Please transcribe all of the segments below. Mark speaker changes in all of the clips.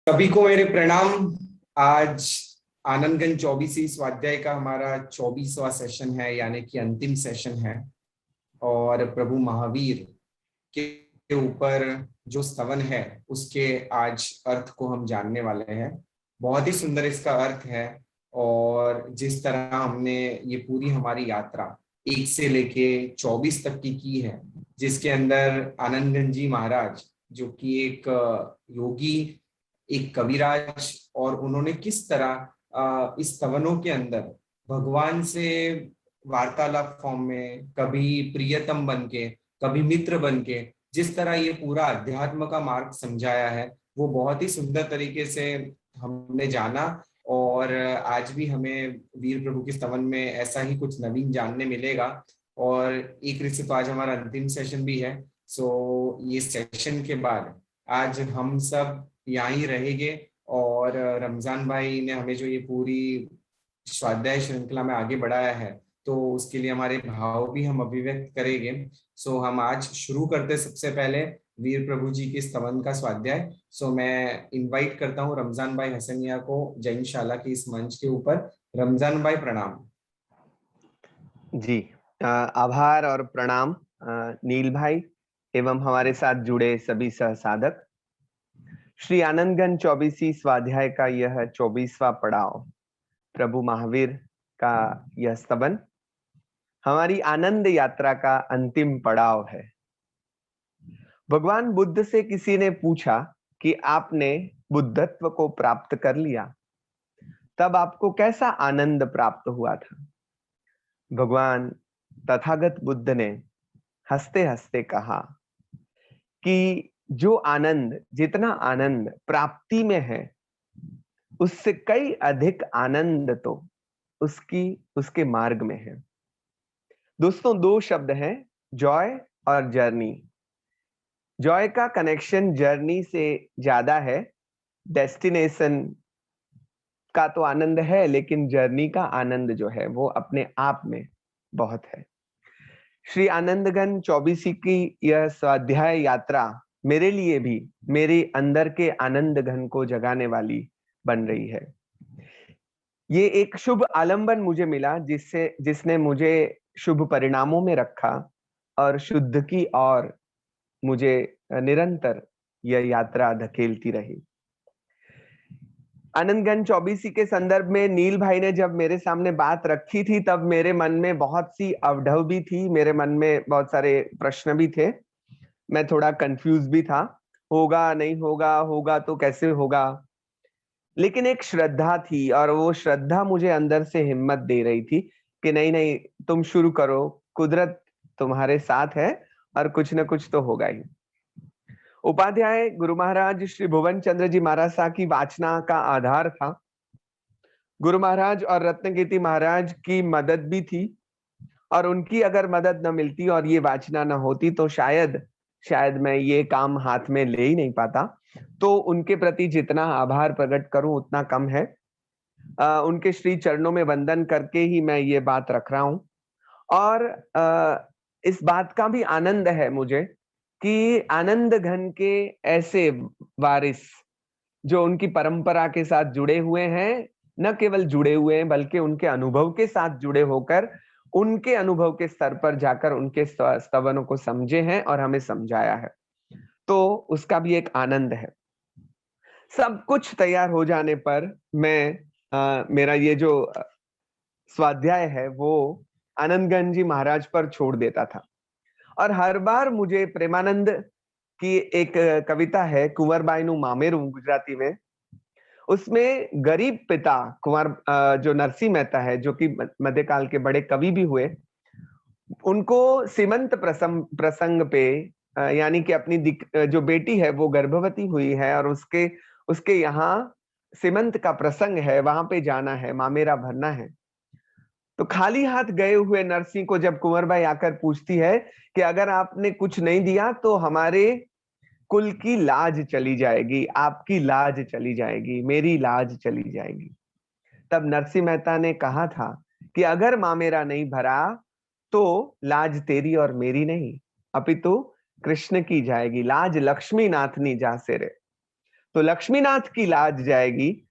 Speaker 1: सभी को मेरे प्रणाम। आज आनंदगंज 24वीं स्वाध्याय का हमारा 24वां सेशन है, यानी कि अंतिम सेशन है। और प्रभु महावीर के ऊपर जो स्तवन है उसके आज अर्थ को हम जानने वाले हैं। बहुत ही सुंदर इसका अर्थ है। और जिस तरह हमने ये पूरी हमारी यात्रा 1 से लेके 24 तक की है, जिसके अंदर आनंदगंज जी महाराज जो कि एक योगी, एक कविराज, और उन्होंने किस तरह इस स्तवनों के अंदर भगवान से वार्तालाप फॉर्म में, कभी प्रियतम बन के, कभी मित्र बन के, जिस तरह ये पूरा अध्यात्म का मार्ग समझाया है, वो बहुत ही सुंदर तरीके से हमने जाना। और आज भी हमें वीर प्रभु के स्तवन में ऐसा ही कुछ नवीन जानने मिलेगा। और एक रीत से तो आज हमारा अंतिम सेशन भी है। सो ये सेशन के बाद आज हम सब यहाँ ही रहेंगे। और रमजान भाई ने हमें जो ये पूरी स्वाध्याय श्रृंखला में आगे बढ़ाया है, तो उसके लिए हमारे भाव भी हम अभिव्यक्त करेंगे। सो हम आज शुरू करते सबसे पहले वीर प्रभु जी के स्तवन का स्वाध्याय। सो मैं इनवाइट करता हूँ रमजान भाई हसनिया को जैनशाला के इस मंच के ऊपर। रमजान भाई प्रणाम।
Speaker 2: जी, आभार और प्रणाम नील भाई एवं हमारे साथ जुड़े सभी सहसाधक। श्री आनंदगंज 24वीं स्वाध्याय का यह 24वां पड़ाव, प्रभु महावीर का यह स्तवन हमारी आनंद यात्रा का अंतिम पड़ाव है। भगवान बुद्ध से किसी ने पूछा कि आपने बुद्धत्व को प्राप्त कर लिया, तब आपको कैसा आनंद प्राप्त हुआ था? भगवान तथागत बुद्ध ने हंसते हंसते कहा कि जो आनंद, जितना आनंद प्राप्ति में है, उससे कई अधिक आनंद तो उसके मार्ग में है। दोस्तों, दो शब्द हैं, जॉय और जर्नी। जॉय का कनेक्शन जर्नी से ज्यादा है। डेस्टिनेशन का तो आनंद है, लेकिन जर्नी का आनंद जो है वो अपने आप में बहुत है। श्री आनंदगंज 24वीं की यह स्वाध्याय यात्रा मेरे लिए भी मेरे अंदर के आनंद घन को जगाने वाली बन रही है। ये एक शुभ आलंबन मुझे मिला जिसने मुझे शुभ परिणामों में रखा और शुद्ध की ओर मुझे निरंतर यह यात्रा धकेलती रही। आनंदगंज 24वीं के संदर्भ में नील भाई ने जब मेरे सामने बात रखी थी, तब मेरे मन में बहुत सी अवढव भी थी, मेरे मन में बहुत सारे प्रश्न भी थे। मैं थोड़ा कंफ्यूज भी था, होगा नहीं होगा, होगा तो कैसे होगा। लेकिन एक श्रद्धा थी, और वो श्रद्धा मुझे अंदर से हिम्मत दे रही थी कि नहीं नहीं, तुम शुरू करो, कुदरत तुम्हारे साथ है और कुछ न कुछ तो होगा ही। उपाध्याय गुरु महाराज श्री भुवन चंद्र जी महाराज साहब की वाचना का आधार था। गुरु महाराज और रत्नकीर्ति महाराज की मदद भी थी, और उनकी अगर मदद न मिलती और ये वाचना न होती तो शायद मैं ये काम हाथ में ले ही नहीं पाता। तो उनके प्रति जितना आभार प्रकट करूं उतना कम है। उनके श्री चरणों में वंदन करके ही मैं ये बात रख रहा हूं। और इस बात का भी आनंद है मुझे कि आनंद घन के ऐसे वारिस जो उनकी परंपरा के साथ जुड़े हुए हैं, न केवल जुड़े हुए हैं बल्कि उनके अनुभव के साथ जुड़े होकर उनके अनुभव के स्तर पर जाकर उनके स्तवनों को समझे हैं और हमें समझाया है, तो उसका भी एक आनंद है। सब कुछ तैयार हो जाने पर मैं मेरा ये जो स्वाध्याय है वो आनंदगंज जी महाराज पर छोड़ देता था। और हर बार मुझे प्रेमानंद की एक कविता है, कुंवरबाईनु मामेरू गुजराती में, उसमें गरीब पिता कुंवर जो नरसिंह मेहता है, जो कि मध्यकाल के बड़े कवि भी हुए, उनको सीमंत प्रसंग पे, यानी कि अपनी जो बेटी है वो गर्भवती हुई है और उसके यहाँ सीमंत का प्रसंग है, वहां पे जाना है, मामेरा भरना है। तो खाली हाथ गए हुए नरसिंह को जब कुंवरबाई आकर पूछती है कि अगर आपने कुछ नहीं दिया तो हमारे कुल की लाज चली जाएगी, आपकी लाज चली जाएगी, मेरी लाज चली जाएगी। तब नरसिंह मेहता ने कहा था कि अगर मामेरा नहीं भरा तो लाज तेरी और मेरी नहीं, अपितु कृष्ण की जाएगी, लाज लक्ष्मी नाथनी जा से रे। तो लक्ष्मीनाथ की लाज जाएगी।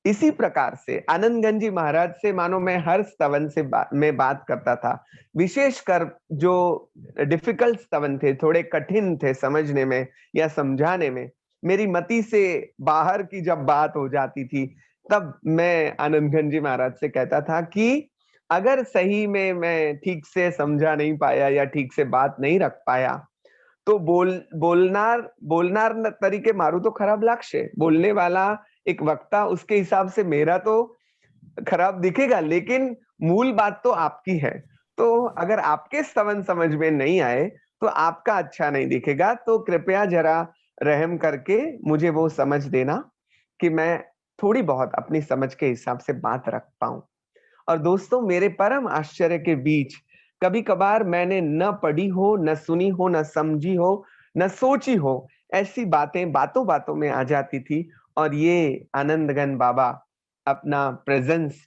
Speaker 2: इसी प्रकार से आनंदगंज जी महाराज से मानो मैं हर स्तवन से मैं बात करता था, विशेषकर जो डिफिकल्ट स्तवन थे, थोड़े कठिन थे समझने में या समझाने में, मेरी मति से बाहर की जब बात हो जाती थी, तब मैं आनंदगंज जी महाराज से कहता था कि अगर सही में मैं ठीक से समझा नहीं पाया या ठीक से बात नहीं रख पाया, तो बोलनार तरीके मारू तो खराब लागशे, बोलने वाला एक वक्ता, उसके हिसाब से मेरा तो खराब दिखेगा, लेकिन मूल बात तो आपकी है। तो अगर आपके स्तवन समझ में नहीं आए तो आपका अच्छा नहीं दिखेगा। तो कृपया जरा रहम करके मुझे वो समझ देना कि मैं थोड़ी बहुत अपनी समझ के हिसाब से बात रख पाऊं। और दोस्तों, मेरे परम आश्चर्य के बीच कभी कभार मैंने न पढ़ी हो, न सुनी हो, न समझी हो, न सोची हो, ऐसी बातें बातों बातों में आ जाती थी। और ये आनंदगन बाबा अपना प्रेजेंस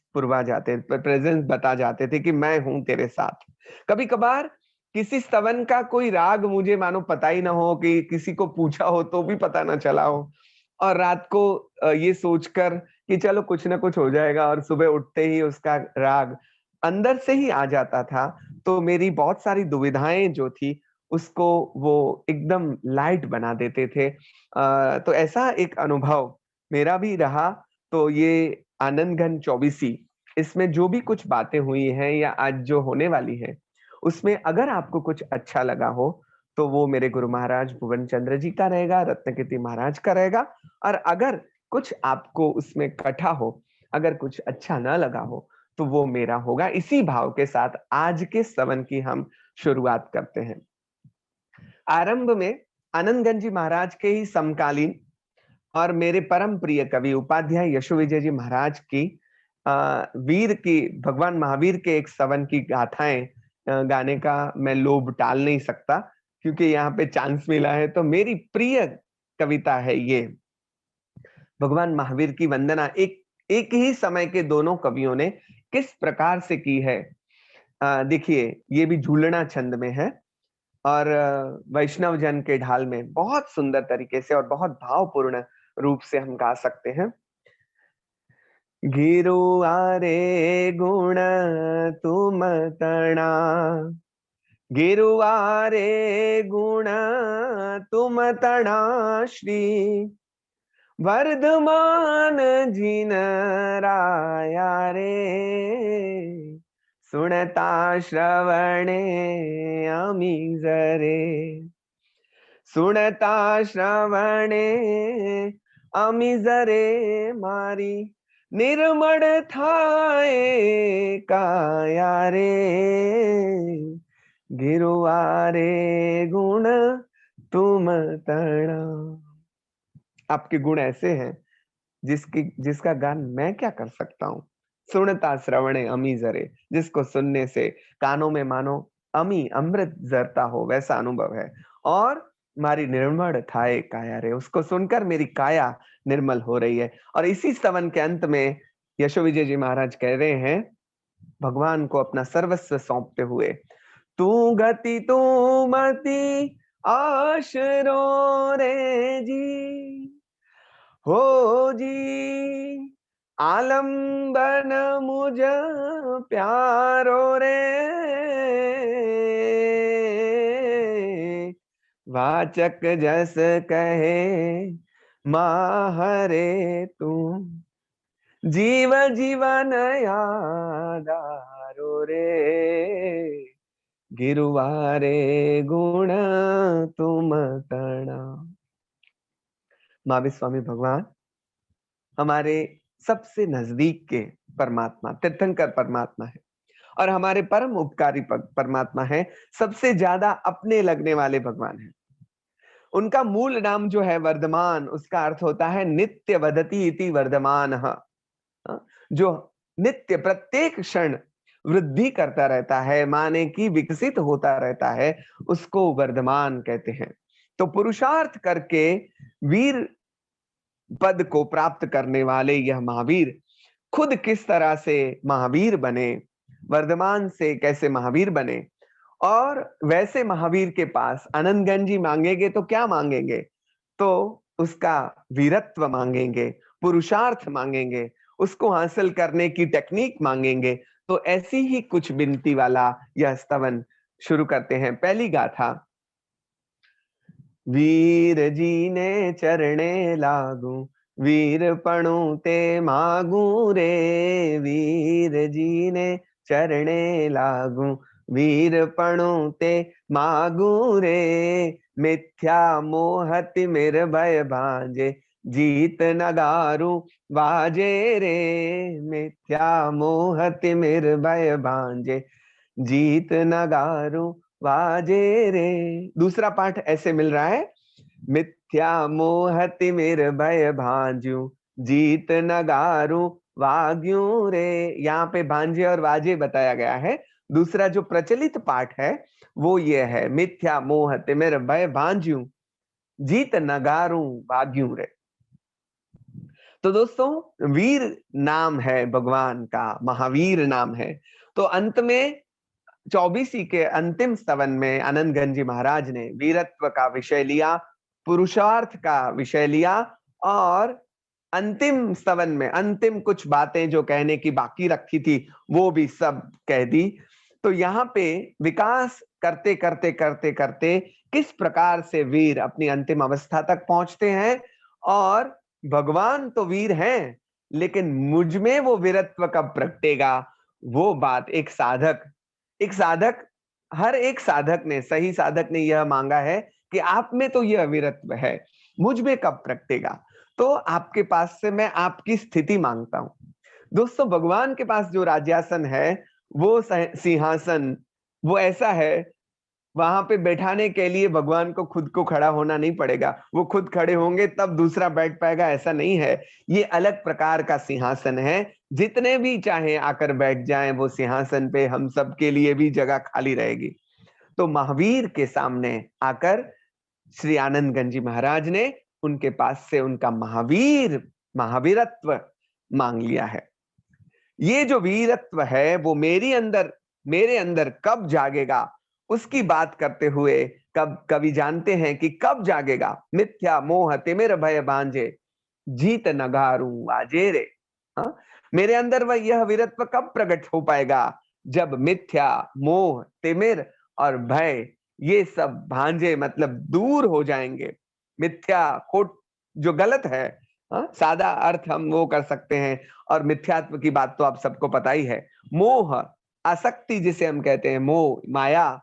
Speaker 2: बता जाते थे कि मैं हूं तेरे साथ। कभी कभार किसी स्तवन का कोई राग मुझे मानो पता ही ना हो, कि किसी को पूछा हो तो भी पता ना चला हो, और रात को ये सोचकर कि चलो कुछ ना कुछ हो जाएगा, और सुबह उठते ही उसका राग अंदर से ही आ जाता था। तो मेरी बहुत सारी दुविधाएं जो थी उसको वो एकदम लाइट बना देते थे। तो ऐसा एक अनुभव मेरा भी रहा। तो ये आनंदघन चौबीसी, इसमें जो भी कुछ बातें हुई हैं या आज जो होने वाली है, उसमें अगर आपको कुछ अच्छा लगा हो तो वो मेरे गुरु महाराज भुवन चंद्र जी का रहेगा, रत्नकीर्ति महाराज का रहेगा। और अगर कुछ आपको उसमें कठा हो, अगर कुछ अच्छा ना लगा हो, तो वो मेरा होगा। इसी भाव के साथ आज के स्तवन की हम शुरुआत करते हैं। आरंभ में आनंदगंज जी महाराज के ही समकालीन और मेरे परम प्रिय कवि उपाध्याय यशो विजय जी महाराज की वीर की, भगवान महावीर के एक स्तवन की गाथाएं गाने का मैं लोभ टाल नहीं सकता, क्योंकि यहाँ पे चांस मिला है। तो मेरी प्रिय कविता है ये, भगवान महावीर की वंदना। एक ही समय के दोनों कवियों ने किस प्रकार से की है। देखिए, ये भी झूलना छंद में है और वैष्णव जन के ढाल में बहुत सुंदर तरीके से और बहुत भावपूर्ण रूप से हम गा सकते हैं। गिरुआरे गुण तुम तणा, गिरुआरे गुण तुम तणा, श्री वर्धमान जिन राया रे, सुनता श्रवणे अमी जरे, सुनता श्रवणे अमी जरे, मारी निर्मळ थाए काया रे, गिरुआरे गुण तुम तणा। आपके गुण ऐसे हैं जिसका गान मैं क्या कर सकता हूँ। सुनता श्रवणे अमी जरे, जिसको सुनने से कानों में मानो अमी अमृत जरता हो, वैसा अनुभव है। और मारी निर्मल थाए काया रे, उसको सुनकर मेरी काया निर्मल हो रही है। और इसी स्तवन के अंत में यशो विजय जी महाराज कह रहे हैं, भगवान को अपना सर्वस्व सौंपते हुए, तू गति तू मति आशरो रे जी, हो जी आलम्बन मुझ प्यारो रे, वाचक जस कहे माहरे तू, जीव जीवन यादारो रे, गिरुवारे गुण तुम तणा। महावीर स्वामी भगवान हमारे सबसे नजदीक के परमात्मा, तीर्थंकर परमात्मा है और हमारे परम उपकारी परमात्मा है, सबसे ज्यादा अपने लगने वाले भगवान है। उनका मूल नाम जो है वर्धमान, उसका अर्थ होता है नित्य वदति इति वर्धमान, जो नित्य प्रत्येक क्षण वृद्धि करता रहता है, माने कि विकसित होता रहता है, उसको वर्धमान कहते हैं। तो पुरुषार्थ करके वीर पद को प्राप्त करने वाले यह महावीर खुद किस तरह से महावीर बने, वर्धमान से कैसे महावीर बने, और वैसे महावीर के पास आनंदगंज जी मांगेंगे तो क्या मांगेंगे, तो उसका वीरत्व मांगेंगे, पुरुषार्थ मांगेंगे, उसको हासिल करने की टेक्निक मांगेंगे। तो ऐसी ही कुछ विनती वाला यह स्तवन शुरू करते हैं। पहली गाथा। वीर जी ने चरणे लागू, वीरपणु ते मागू रे। वीर जी ने चरणे लागू, वीरपणु ते मागू रे। मिथ्या मोह तिमिर भय भांजे, जीत नगारू बाजे रे। मिथ्या मोह तिमिर भय भांजे, जीत नगारू बाजे रे। दूसरा पाठ ऐसे मिल रहा है। मिथ्या मोह तिमिर भय भांजू, जीत नगारू वाग्यू रे। यहाँ पे भांजे और वाजे बताया गया है। दूसरा जो प्रचलित पाठ है वो ये है, मिथ्या मोह तिमिर भय भांजू, जीत नगारू वाग्यू रे। तो दोस्तों, वीर नाम है भगवान का, महावीर नाम है। तो अंत में 24 के अंतिम स्तवन में आनंदगंज जी महाराज ने वीरत्व का विषय लिया, पुरुषार्थ का विषय लिया, और अंतिम स्तवन में अंतिम कुछ बातें जो कहने की बाकी रखी थी वो भी सब कह दी। तो यहाँ पे विकास करते करते करते करते किस प्रकार से वीर अपनी अंतिम अवस्था तक पहुंचते हैं, और भगवान तो वीर हैं लेकिन मुझ में वो वीरत्व कब प्रगटेगा, वो बात एक साधक, हर एक साधक ने, सही साधक ने यह मांगा है कि आप में तो यह वीरत्व है, मुझ में कब प्रगटेगा। तो आपके पास से मैं आपकी स्थिति मांगता हूं। दोस्तों, भगवान के पास जो राज्यासन है, वो सिंहासन, वो ऐसा है, वहां पे बैठाने के लिए भगवान को खुद को खड़ा होना नहीं पड़ेगा। वो खुद खड़े होंगे तब दूसरा बैठ पाएगा, ऐसा नहीं है। ये अलग प्रकार का सिंहासन है, जितने भी चाहे आकर बैठ जाएं वो सिंहासन पे, हम सब के लिए भी जगह खाली रहेगी। तो महावीर के सामने आकर श्री आनंदगंज जी महाराज ने उनके पास से उनका महावीरत्व मांग लिया है। ये जो वीरत्व है वो मेरे अंदर कब जागेगा, उसकी बात करते हुए कवि जानते हैं कि कब जागेगा। मिथ्या मोह तिमिर भय भांजे, जीत नगारू आजे रे। हाँ? मेरे अंदर वह यह वीरत्व कब प्रकट हो पाएगा, जब मिथ्या मोह तिमिर और भय ये सब भांजे मतलब दूर हो जाएंगे। मिथ्या खोट जो गलत है, सादा अर्थ हम वो कर सकते हैं, और मिथ्यात्व की बात तो आप सबको पता ही है। मोह आसक्ति जिसे हम कहते हैं, मोह माया,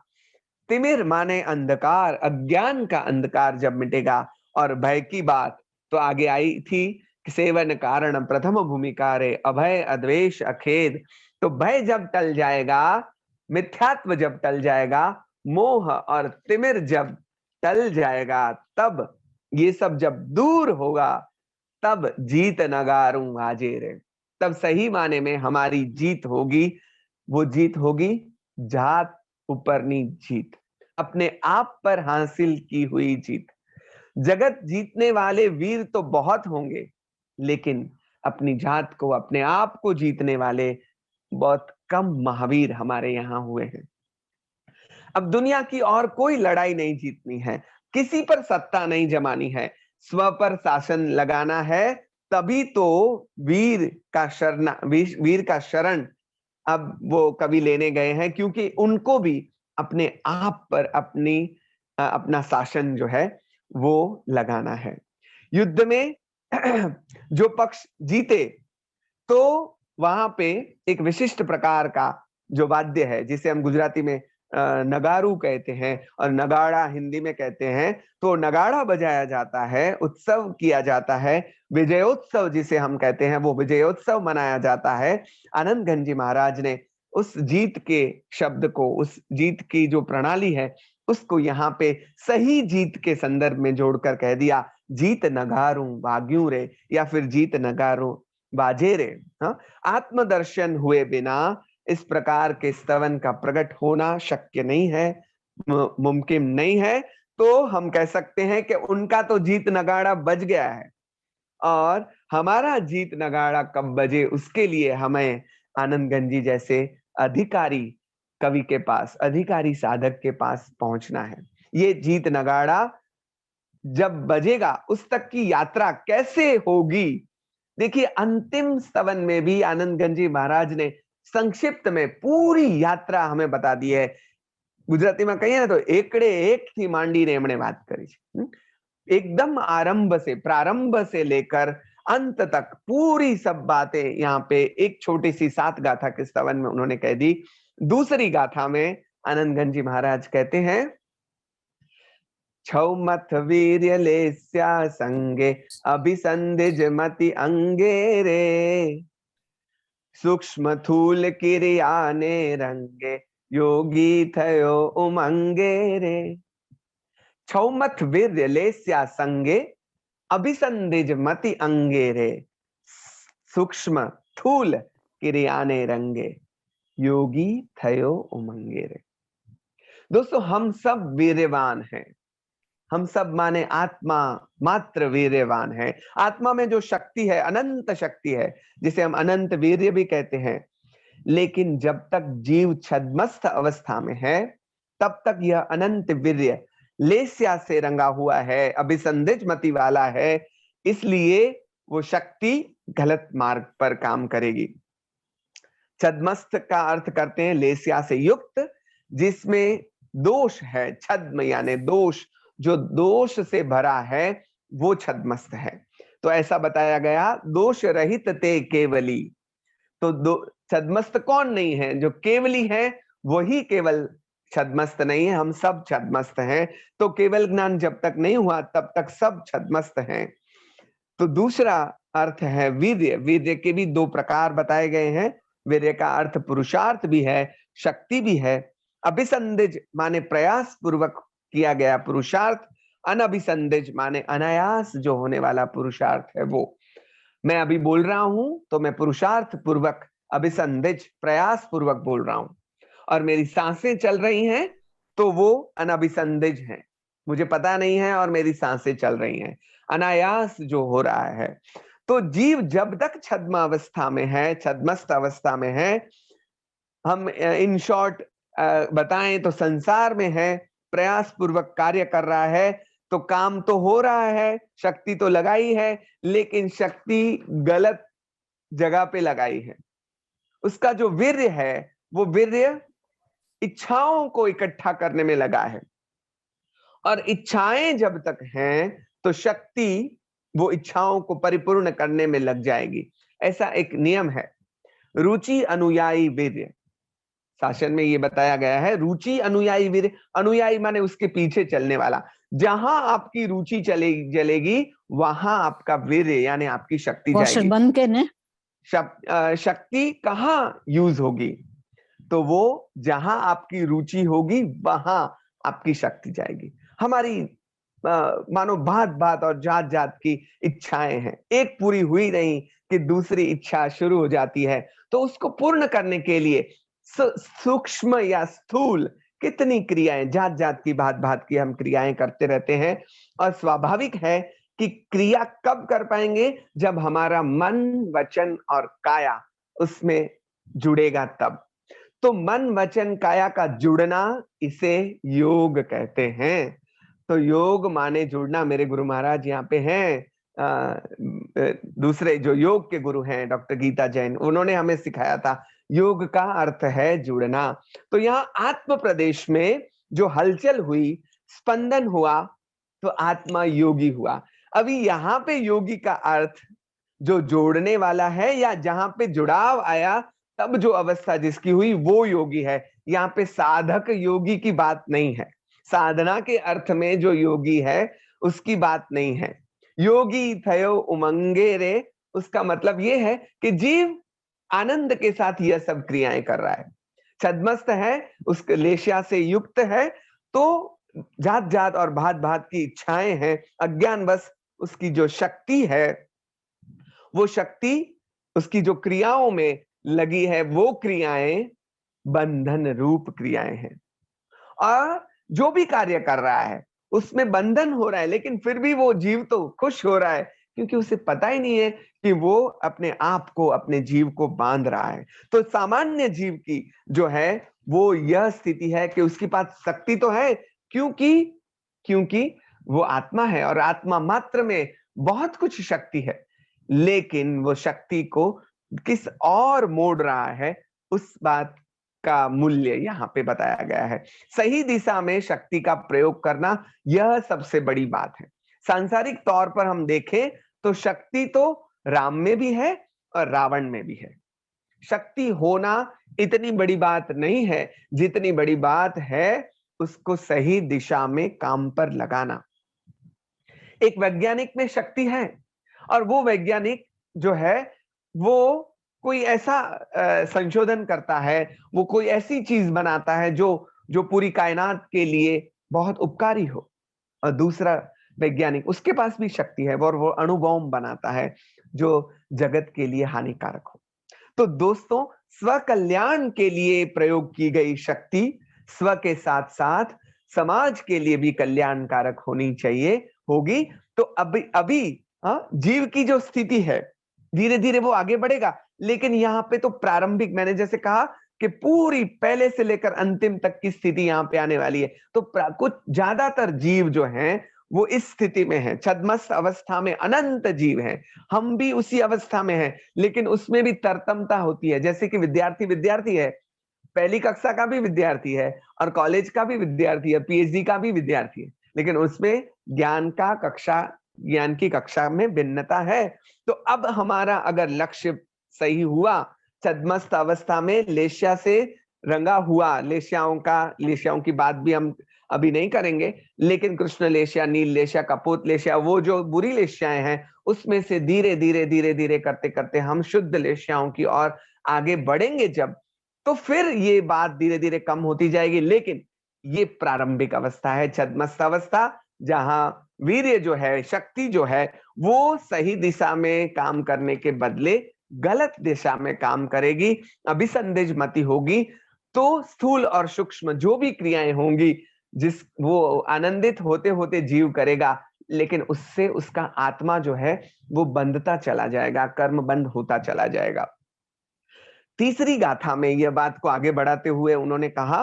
Speaker 2: तिमिर माने अंधकार, अज्ञान का अंधकार जब मिटेगा, और भय की बात तो आगे आई थी, सेवन कारण प्रथम भूमिका रे, अभय अद्वेष अखेद। तो भय जब टल जाएगा, मिथ्यात्व जब टल जाएगा, मोह और तिमिर जब टल जाएगा, तब ये सब जब दूर होगा, तब जीत नगारूं आजे रे। तब सही माने में हमारी जीत होगी। वो जीत होगी जात उपरनी जीत, अपने आप पर हासिल की हुई जीत। जगत जीतने वाले वीर तो बहुत होंगे, लेकिन अपनी जात को, अपने आप को जीतने वाले बहुत कम महावीर हमारे यहाँ हुए हैं। अब दुनिया की और कोई लड़ाई नहीं जीतनी है, किसी पर सत्ता नहीं जमानी है, स्व पर शासन लगाना है, तभी तो वीर का शरण अब वो कवि लेने गए हैं, क्योंकि उनको भी अपने आप पर अपना शासन जो है वो लगाना है। युद्ध में जो पक्ष जीते, तो वहां पे एक विशिष्ट प्रकार का जो वाद्य है, जिसे हम गुजराती में नगारू कहते हैं और नगाड़ा हिंदी में कहते हैं, तो नगाड़ा बजाया जाता है, उत्सव किया जाता है, विजयोत्सव जिसे हम कहते हैं वो विजयोत्सव मनाया जाता है। आनंदगंज जी महाराज ने उस जीत के शब्द को, उस जीत की जो प्रणाली है उसको यहाँ पे सही जीत के संदर्भ में जोड़कर कह दिया, जीत नगारू वाग्यू रे, या फिर जीत नगारू बाजे रे। हाँ? आत्मदर्शन हुए बिना इस प्रकार के स्तवन का प्रकट होना शक्य नहीं है, मुमकिन नहीं है। तो हम कह सकते हैं कि उनका तो जीत नगाड़ा बज गया है, और हमारा जीत नगाड़ा कब बजे, उसके लिए हमें आनंदगंज जी जैसे अधिकारी कवि के पास, अधिकारी साधक के पास पहुंचना है। ये जीत नगाड़ा जब बजेगा उस तक की यात्रा कैसे होगी। देखिए अंतिम स्तवन में भी आनंदगंज जी महाराज ने संक्षिप्त में पूरी यात्रा हमें बता दी है। ગુજરાતીમાં કહીએ ને તો એકડે એક થી માંડીને એમણે વાત કરી છે। एकदम प्रारंभ से लेकर अंत तक पूरी सब बातें यहाँ पे एक छोटी सी 7 गाथा के स्तवन में उन्होंने कह दी। दूसरी गाथा में आनंदगंज जी महाराज कहते हैं, छौमथ वीर्य लेस्या संगे अभिसंधिज मति अंगे रे, सूक्ष्म थूल किरिया ने रंगे योगी थयो उमंगे रे। छौमथ वीर्य लेस्या संगे अभिसंधिज मति अंगे रे, सूक्ष्म थूल किरिया ने रंगे योगी थयो उमंगे रे। दोस्तों हम सब वीर्यवान हैं, हम सब माने आत्मा मात्र वीर्यवान है। आत्मा में जो शक्ति है अनंत शक्ति है, जिसे हम अनंत वीर्य भी कहते हैं। लेकिन जब तक जीव छद्मस्थ अवस्था में है तब तक यह अनंत वीर्य लेस्या से रंगा हुआ है, अभिसंधिज मति वाला है, इसलिए वो शक्ति गलत मार्ग पर काम करेगी। छद्मस्थ का अर्थ करते हैं लेस्या से युक्त, जिसमें दोष है। छद्म यानी दोष, जो दोष से भरा है वो छद्मस्थ है। तो ऐसा बताया गया, दोष रहित ते केवली। तो छद्मस्थ कौन नहीं है? जो केवली है वही केवल छद्मस्थ नहीं है, हम सब छद्मस्थ हैं। तो केवल ज्ञान जब तक नहीं हुआ तब तक सब छद्मस्थ हैं। तो दूसरा अर्थ है वीर्य। वीर्य के भी 2 प्रकार बताए गए हैं। वीर्य का अर्थ पुरुषार्थ भी है, शक्ति भी है। अभिसंधिज माने प्रयास पूर्वक किया गया पुरुषार्थ, अनभिसंधिज माने अनायास जो होने वाला पुरुषार्थ है वो। मैं अभी बोल रहा हूं तो मैं पुरुषार्थ पूर्वक, अभिसंधिज प्रयास पूर्वक बोल रहा हूं, और मेरी सांसें चल रही हैं तो वो अनभिसंधिज हैं, मुझे पता नहीं है और मेरी सांसें चल रही हैं, अनायास जो हो रहा है। तो जीव जब तक छद्म अवस्था में है, छद्मस्थ अवस्था में है, हम इन शॉर्ट बताएं तो संसार में है, प्रयास पूर्वक कार्य कर रहा है, तो काम तो हो रहा है, शक्ति तो लगाई है, लेकिन शक्ति गलत जगह पे लगाई है। उसका जो वीर्य है वो वीर्य इच्छाओं को इकट्ठा करने में लगा है, और इच्छाएं जब तक हैं तो शक्ति वो इच्छाओं को परिपूर्ण करने में लग जाएगी। ऐसा एक नियम है, रुचि अनुयायी वीर्य। शासन में ये बताया गया है, रुचि अनुयायी वीर्य। अनुयायी माने उसके पीछे चलने वाला। जहां आपकी रुचि चलेगी वहां आपका वीर्य यानी आपकी शक्ति जाएगी।
Speaker 3: बंद करने
Speaker 2: शक्ति कहाँ यूज होगी? तो वो जहां आपकी रुचि होगी वहां आपकी शक्ति जाएगी। हमारी मानो भांत भांत और जात जात की इच्छाएं हैं, एक पूरी हुई नहीं कि दूसरी इच्छा शुरू हो जाती है। तो उसको पूर्ण करने के लिए सूक्ष्म या स्थूल कितनी क्रियाएं, जात जात की भात भात की हम क्रियाएं करते रहते हैं। और स्वाभाविक है कि क्रिया कब कर पाएंगे? जब हमारा मन, वचन और काया उसमें जुड़ेगा तब। तो मन, वचन, काया का जुड़ना, इसे योग कहते हैं। तो योग माने जुड़ना। मेरे गुरु महाराज यहाँ पे हैं, दूसरे जो योग के गुरु हैं डॉक्टर गीता जैन, उन्होंने हमें सिखाया था योग का अर्थ है जुड़ना। तो यहाँ आत्म प्रदेश में जो हलचल हुई, स्पंदन हुआ, तो आत्मा योगी हुआ। अभी यहाँ पे योगी का अर्थ जो जोड़ने वाला है, या जहां पे जुड़ाव आया तब जो अवस्था जिसकी हुई वो योगी है। यहाँ पे साधक योगी की बात नहीं है, साधना के अर्थ में जो योगी है उसकी बात नहीं है। योगी थयो उमंगे रे, उसका मतलब ये है कि जीव आनंद के साथ यह सब क्रियाएं कर रहा है, छद्मस्थ है, उसके लेश्या से युक्त है, तो जात जात और भात भात की इच्छाएं हैं, अज्ञान बस उसकी जो शक्ति है, वो शक्ति उसकी जो क्रियाओं में लगी है, वो क्रियाएं बंधन रूप क्रियाएं हैं। और जो भी कार्य कर रहा है उसमें बंधन हो रहा है, लेकिन फिर भी वो जीव तो खुश हो रहा है, क्योंकि उसे पता ही नहीं है कि वो अपने आप को, अपने जीव को बांध रहा है। तो सामान्य जीव की जो है वो यह स्थिति है कि उसके पास शक्ति तो है, क्योंकि वो आत्मा है और आत्मा मात्र में बहुत कुछ शक्ति है, लेकिन वो शक्ति को किस और मोड़ रहा है, उस बात का मूल्य यहाँ पे बताया गया है। सही दिशा में शक्ति का प्रयोग करना, यह सबसे बड़ी बात है। सांसारिक तौर पर हम देखें तो शक्ति तो राम में भी है और रावण में भी है। शक्ति होना इतनी बड़ी बात नहीं है, जितनी बड़ी बात है उसको सही दिशा में काम पर लगाना। एक वैज्ञानिक में शक्ति है और वो वैज्ञानिक जो है वो कोई ऐसा संशोधन करता है, वो कोई ऐसी चीज बनाता है जो पूरी कायनात के लिए बहुत उपकारी हो। और दूसरा वैज्ञानिक, उसके पास भी शक्ति है और वो अणु बॉम्ब बनाता है जो जगत के लिए हानिकारक हो। तो दोस्तों, स्व कल्याण के लिए प्रयोग की गई शक्ति स्व के साथ साथ समाज के लिए भी कल्याणकारक होनी चाहिए होगी। तो अभी जीव की जो स्थिति है, धीरे धीरे वो आगे बढ़ेगा, लेकिन यहाँ पे तो प्रारंभिक, मैंने जैसे कहा कि पूरी पहले से लेकर अंतिम तक की स्थिति यहाँ पे आने वाली है। तो कुछ ज्यादातर जीव जो हैं वो इस स्थिति में है, छद्मस्त अवस्था में अनंत जीव हैं। हम भी उसी अवस्था में हैं, लेकिन उसमें भी तरतमता होती है। जैसे कि विद्यार्थी है, पहली कक्षा का भी विद्यार्थी है और कॉलेज का भी विद्यार्थी है, पीएचडी का भी विद्यार्थी है, लेकिन उसमें ज्ञान की कक्षा में भिन्नता है। तो अब हमारा अगर लक्ष्य सही हुआ, छद्मस्त अवस्था में लेश्या से रंगा हुआ, लेश्याओं की बात भी हम अभी नहीं करेंगे, लेकिन कृष्ण लेश्या, नील लेश्या, कपोत लेश्या, वो जो बुरी लेश्याएं हैं, उसमें से धीरे धीरे करते करते हम शुद्ध लेश्याओं की ओर आगे बढ़ेंगे जब, तो फिर ये बात धीरे धीरे कम होती जाएगी। लेकिन ये प्रारंभिक अवस्था है, छद्मस्त अवस्था, जहां वीर्य जो है, शक्ति जो है, वो सही दिशा में काम करने के बदले गलत दिशा में काम करेगी, अभिसंदिज मति होगी। तो स्थूल और सूक्ष्म जो भी क्रियाएं होंगी, वो आनंदित होते होते जीव करेगा, लेकिन उससे उसका आत्मा जो है वो बंधता चला जाएगा, कर्म बंध होता चला जाएगा। तीसरी गाथा में यह बात को आगे बढ़ाते हुए उन्होंने कहा,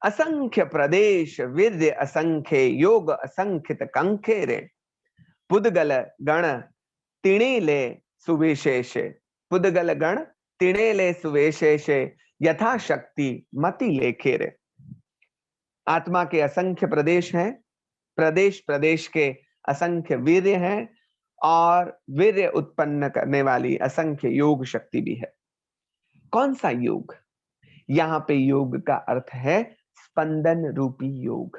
Speaker 2: असंख्य प्रदेश वीर्य असंख्य योग असंख्यत कंखे रे, पुद्गल गण तिणेले सुविशेष, पुद्गल गण तिणेले सुविशेष, यथाशक्ति मति लेखे रे। आत्मा के असंख्य प्रदेश हैं, प्रदेश के असंख्य वीर्य हैं और वीर्य उत्पन्न करने वाली असंख्य योग शक्ति भी है। कौन सा योग? यहाँ पे योग का अर्थ है स्पंदन रूपी योग।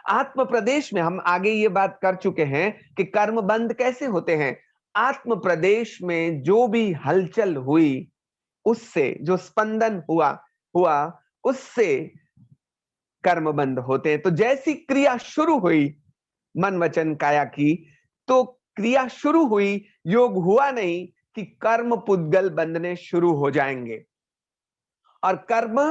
Speaker 2: आत्म प्रदेश में हम आगे ये बात कर चुके हैं कि कर्म बंध कैसे होते हैं। आत्म प्रदेश में जो भी हलचल हुई, उससे जो स्पंदन हुआ उससे कर्म बंध होते हैं। तो जैसी क्रिया शुरू हुई मन वचन काया की, तो क्रिया शुरू हुई, योग हुआ नहीं कि कर्म पुद्गल बंधने शुरू हो जाएंगे और कर्म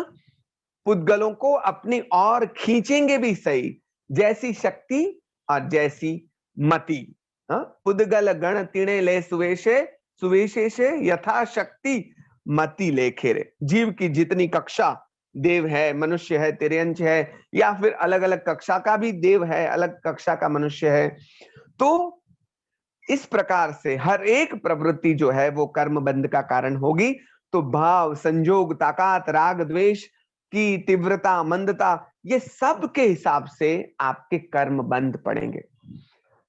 Speaker 2: पुद्गलों को अपनी ओर खींचेंगे भी सही, जैसी शक्ति और जैसी मति। पुद्गल गण तिणे ले सुवेशे यथा शक्ति मति लेखे रे। जीव की जितनी कक्षा, देव है, मनुष्य है, तिर्यंच है, या फिर अलग अलग कक्षा का भी देव है, अलग कक्षा का मनुष्य है, तो इस प्रकार से हर एक प्रवृत्ति जो है वो कर्म बंध का कारण होगी। तो भाव, संजोग, ताकत, राग, द्वेष की तीव्रता, मंदता, ये सब के हिसाब से आपके कर्म बंध पड़ेंगे।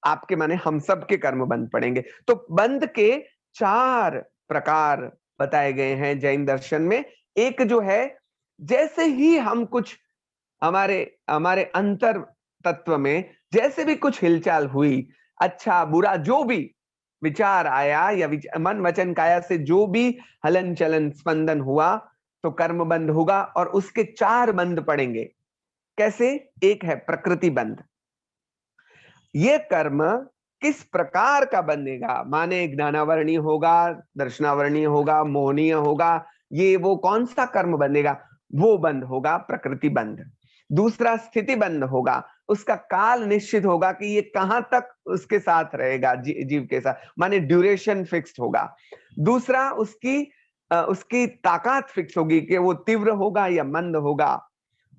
Speaker 2: आपके माने हम सब के कर्म बंध पड़ेंगे। तो बंध के 4 प्रकार बताए गए हैं जैन दर्शन में। एक जो है, जैसे ही हम कुछ हमारे अंतर तत्व में जैसे भी कुछ हिलचाल हुई, अच्छा बुरा जो भी विचार आया या मन वचन काया से जो भी हलन चलन स्पंदन हुआ, तो कर्म बंध होगा और उसके 4 बंध पड़ेंगे। कैसे? एक है प्रकृति बंध। ये कर्म किस प्रकार का बनेगा, माने ज्ञानावरणीय होगा, दर्शनावरणीय होगा, मोहनीय होगा, ये वो कौन सा कर्म बनेगा, वो बंध होगा प्रकृति बंध। दूसरा स्थिति बंध होगा, उसका काल निश्चित होगा कि ये कहां तक उसके साथ रहेगा, जीव के साथ, माने ड्यूरेशन फिक्स्ड होगा। दूसरा उसकी ताकत फिक्स होगी कि वो तीव्र होगा या मंद होगा।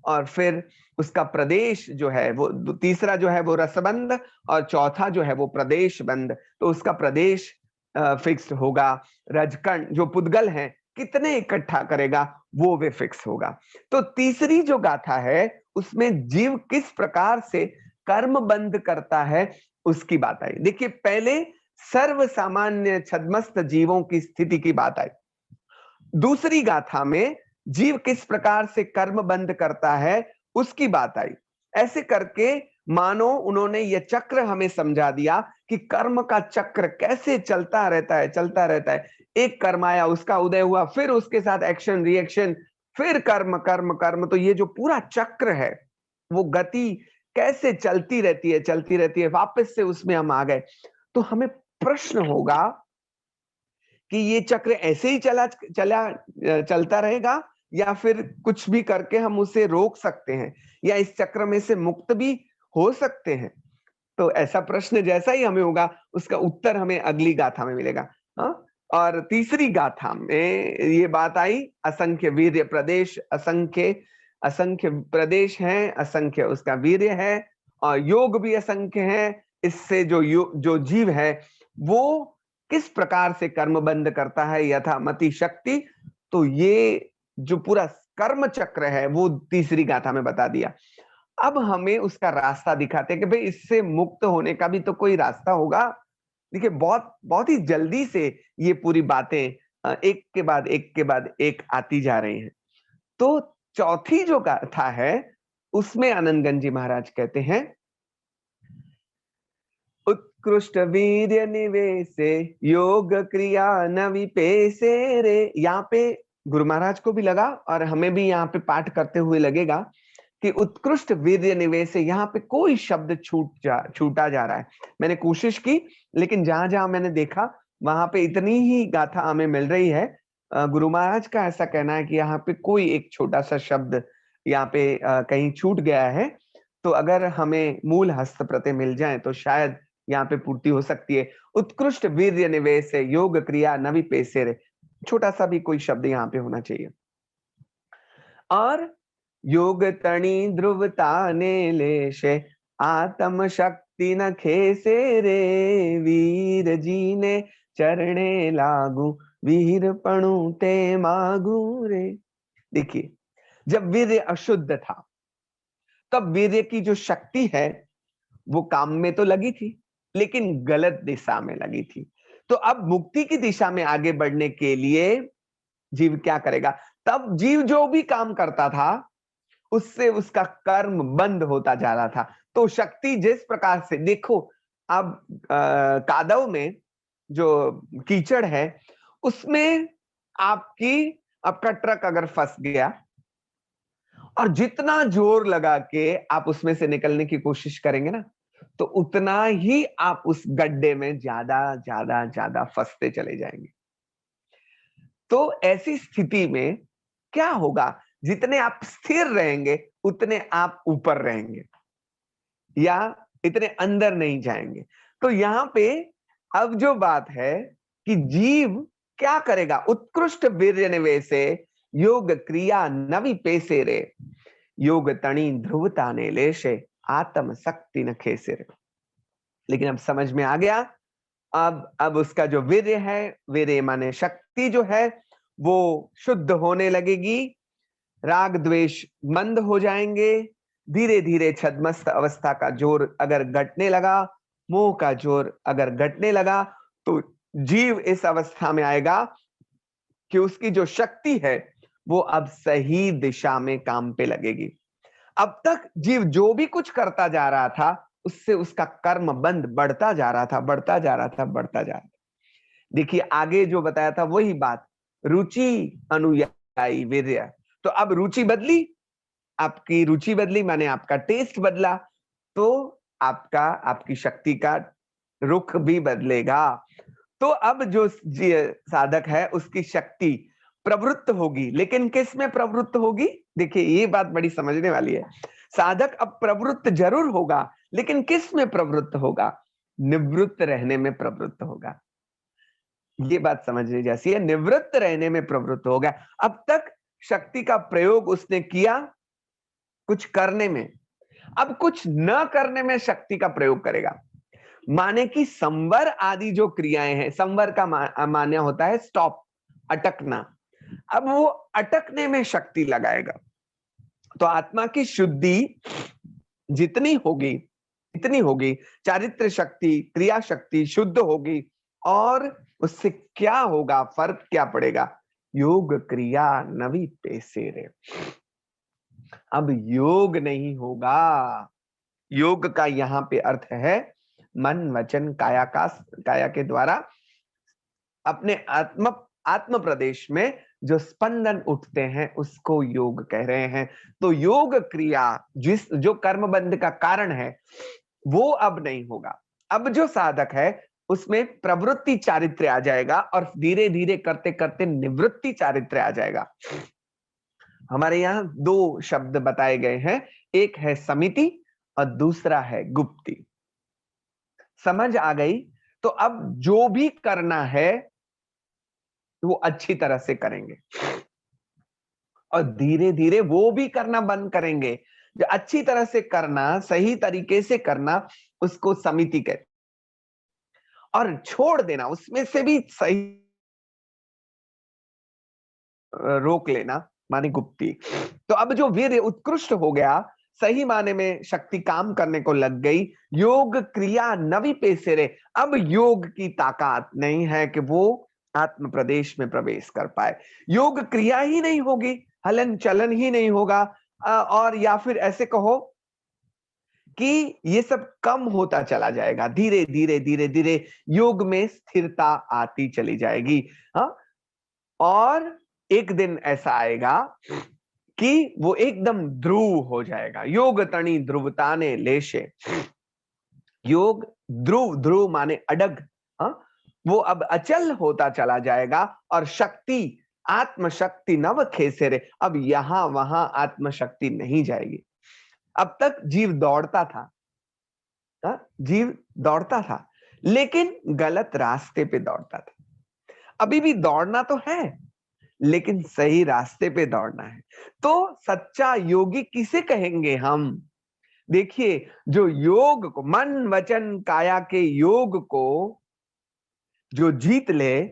Speaker 2: और फिर उसका प्रदेश जो है वो, तीसरा जो है वो रसबंध और चौथा जो है वो प्रदेश बंध, तो उसका प्रदेश फिक्स्ड होगा। रजकण जो पुद्गल है कितने इकट्ठा करेगा वो भी फिक्स होगा। तो तीसरी जो गाथा है उसमें जीव किस प्रकार से कर्म बंध करता है उसकी बात आई। देखिए पहले सर्व सामान्य छद्मस्त जीवों की स्थिति की बात आई, दूसरी गाथा में जीव किस प्रकार से कर्म बंध करता है उसकी बात आई। ऐसे करके मानो उन्होंने ये चक्र हमें समझा दिया कि कर्म का चक्र कैसे चलता रहता है। एक कर्म आया, उसका उदय हुआ, फिर उसके साथ एक्शन रिएक्शन, फिर कर्म कर्म कर्म। तो ये जो पूरा चक्र है वो गति कैसे चलती रहती है, वापस से उसमें हम आ गए। तो हमें प्रश्न होगा कि ये चक्र ऐसे ही चलता रहेगा या फिर कुछ भी करके हम उसे रोक सकते हैं, या इस चक्र में से मुक्त भी हो सकते हैं। तो ऐसा प्रश्न जैसा ही हमें होगा उसका उत्तर हमें अगली गाथा में मिलेगा। हाँ, और तीसरी गाथा में ये बात आई, असंख्य वीर्य प्रदेश, असंख्य प्रदेश है, असंख्य उसका वीर्य है, और योग भी असंख्य है। इससे जो जीव है वो किस प्रकार से कर्म बंध करता है यथामति शक्ति। तो ये जो पूरा कर्म चक्र है वो तीसरी गाथा में बता दिया। अब हमें उसका रास्ता दिखाते हैं कि भाई इससे मुक्त होने का भी तो कोई रास्ता होगा। देखिए बहुत ही जल्दी से ये पूरी बातें एक के बाद एक आती जा रही हैं। तो चौथी जो गाथा है उसमें आनंदगंज जी महाराज कहते हैं, उत्कृष्ट वीर्य निवेशे योग क्रिया न विपेशे रे। यहाँ पे गुरु महाराज को भी लगा और हमें भी यहाँ पे पाठ करते हुए लगेगा कि उत्कृष्ट वीर्य निवेश से यहाँ पे कोई शब्द छूटा जा रहा है। मैंने कोशिश की लेकिन जहां जहां मैंने देखा वहां पे इतनी ही गाथा हमें मिल रही है। गुरु महाराज का ऐसा कहना है कि यहाँ पे कोई एक छोटा सा शब्द यहाँ पे कहीं छूट गया है। तो अगर हमें मूल हस्त प्रत्यय मिल जाए तो शायद यहाँ पे पूर्ति हो सकती है। उत्कृष्ट वीर्य निवेश से योग क्रिया न विपेशे रे, छोटा सा भी कोई शब्द यहाँ पे होना चाहिए। और योग तणी ध्रुवता ने लेशे आत्म शक्ति न खेसे रे, वीर जी ने चरणे लागू वीर पणु ते मागू रे। देखिए जब वीर्य अशुद्ध था तब वीर्य की जो शक्ति है वो काम में तो लगी थी लेकिन गलत दिशा में लगी थी। तो अब मुक्ति की दिशा में आगे बढ़ने के लिए जीव क्या करेगा? तब जीव जो भी काम करता था उससे उसका कर्म बंद होता जा रहा था। तो शक्ति जिस प्रकार से, देखो अब कादव में जो कीचड़ है उसमें आपका ट्रक अगर फंस गया और जितना जोर लगा के आप उसमें से निकलने की कोशिश करेंगे ना, तो उतना ही आप उस गड्ढे में ज्यादा ज्यादा ज्यादा फंसते चले जाएंगे। तो ऐसी स्थिति में क्या होगा? जितने आप स्थिर रहेंगे उतने आप ऊपर रहेंगे या इतने अंदर नहीं जाएंगे। तो यहां पे अब जो बात है कि जीव क्या करेगा? उत्कृष्ट वीर्य निवेशे योग क्रिया न विपेशे रे, योग तणी ध्रुवता ने लेशे आत्म शक्ति न खेसे रे। लेकिन अब समझ में आ गया। अब उसका जो वीर्य है, वीर्य माने शक्ति जो है, वो शुद्ध होने लगेगी, राग द्वेष मंद हो जाएंगे, धीरे धीरे छद्मस्त अवस्था का जोर अगर घटने लगा, मोह का जोर अगर घटने लगा, तो जीव इस अवस्था में आएगा कि उसकी जो शक्ति है वो अब सही दिशा में काम पे लगेगी। अब तक जीव जो भी कुछ करता जा रहा था उससे उसका कर्म बंध बढ़ता जा रहा था। देखिए आगे जो बताया था वही बात, रुचि अनुयायी वीर्य। तो अब रुचि बदली, आपकी रुचि बदली माने आपका टेस्ट बदला, तो आपकी शक्ति का रुख भी बदलेगा। तो अब जो साधक है उसकी शक्ति प्रवृत्त होगी, लेकिन किस में प्रवृत्त होगी? देखिए ये बात बड़ी समझने वाली है। साधक अब प्रवृत्त जरूर होगा लेकिन किस में प्रवृत्त होगा? निवृत्त रहने में प्रवृत्त होगा। ये बात समझने जैसी है, निवृत्त रहने में प्रवृत्त होगा। अब तक शक्ति का प्रयोग उसने किया कुछ करने में। अब कुछ न करने में शक्ति का प्रयोग करेगा, माने कि संवर आदि जो क्रियाएं हैं, संवर का मान्य होता है स्टॉप, अटकना। अब वो अटकने में शक्ति लगाएगा। तो आत्मा की शुद्धि जितनी होगी इतनी होगी, चारित्र शक्ति, क्रिया शक्ति शुद्ध होगी, और उससे क्या होगा, फर्क क्या पड़ेगा? योग क्रिया नवी पेसेरे। अब योग नहीं होगा। योग का यहां पे अर्थ है मन वचन काया के द्वारा अपने आत्म प्रदेश में जो स्पंदन उठते हैं उसको योग कह रहे हैं। तो योग क्रिया जो कर्म बंध का कारण है वो अब नहीं होगा। अब जो साधक है उसमें प्रवृत्ति चारित्र्य आ जाएगा, और धीरे धीरे करते करते निवृत्ति चारित्र्य आ जाएगा। हमारे यहाँ दो शब्द बताए गए हैं, एक है समिति और दूसरा है गुप्ति। समझ आ गई? तो अब जो भी करना है वो अच्छी तरह से करेंगे, और धीरे धीरे वो भी करना बंद करेंगे। जो अच्छी तरह से करना, सही तरीके से करना, उसको समिति कहते, और छोड़ देना, उसमें से भी सही रोक लेना, माने गुप्ती। तो अब जो वीर्य उत्कृष्ट हो गया, सही माने में शक्ति काम करने को लग गई, योग क्रिया नवी पेसेरे। अब योग की ताकत नहीं है कि वो आत्म प्रदेश में प्रवेश कर पाए। योग क्रिया ही नहीं होगी, हलन चलन ही नहीं होगा, और या फिर ऐसे कहो कि ये सब कम होता चला जाएगा। धीरे धीरे धीरे धीरे योग में स्थिरता आती चली जाएगी। हाँ, और एक दिन ऐसा आएगा कि वो एकदम ध्रुव हो जाएगा। योग तणी ध्रुवता ने लेशे। योग ध्रुव, ध्रुव माने अडग, हाँ, वो अब अचल होता चला जाएगा, और शक्ति, आत्मशक्ति नव खेसेरे, अब यहां वहां आत्मशक्ति नहीं जाएगी। अब तक जीव दौड़ता था, जीव दौड़ता था, लेकिन गलत रास्ते पे दौड़ता था। अभी भी दौड़ना तो है, लेकिन सही रास्ते पे दौड़ना है। तो सच्चा योगी किसे कहेंगे हम? देखिए, जो योग को, मन वचन काया के योग को जो जीत ले,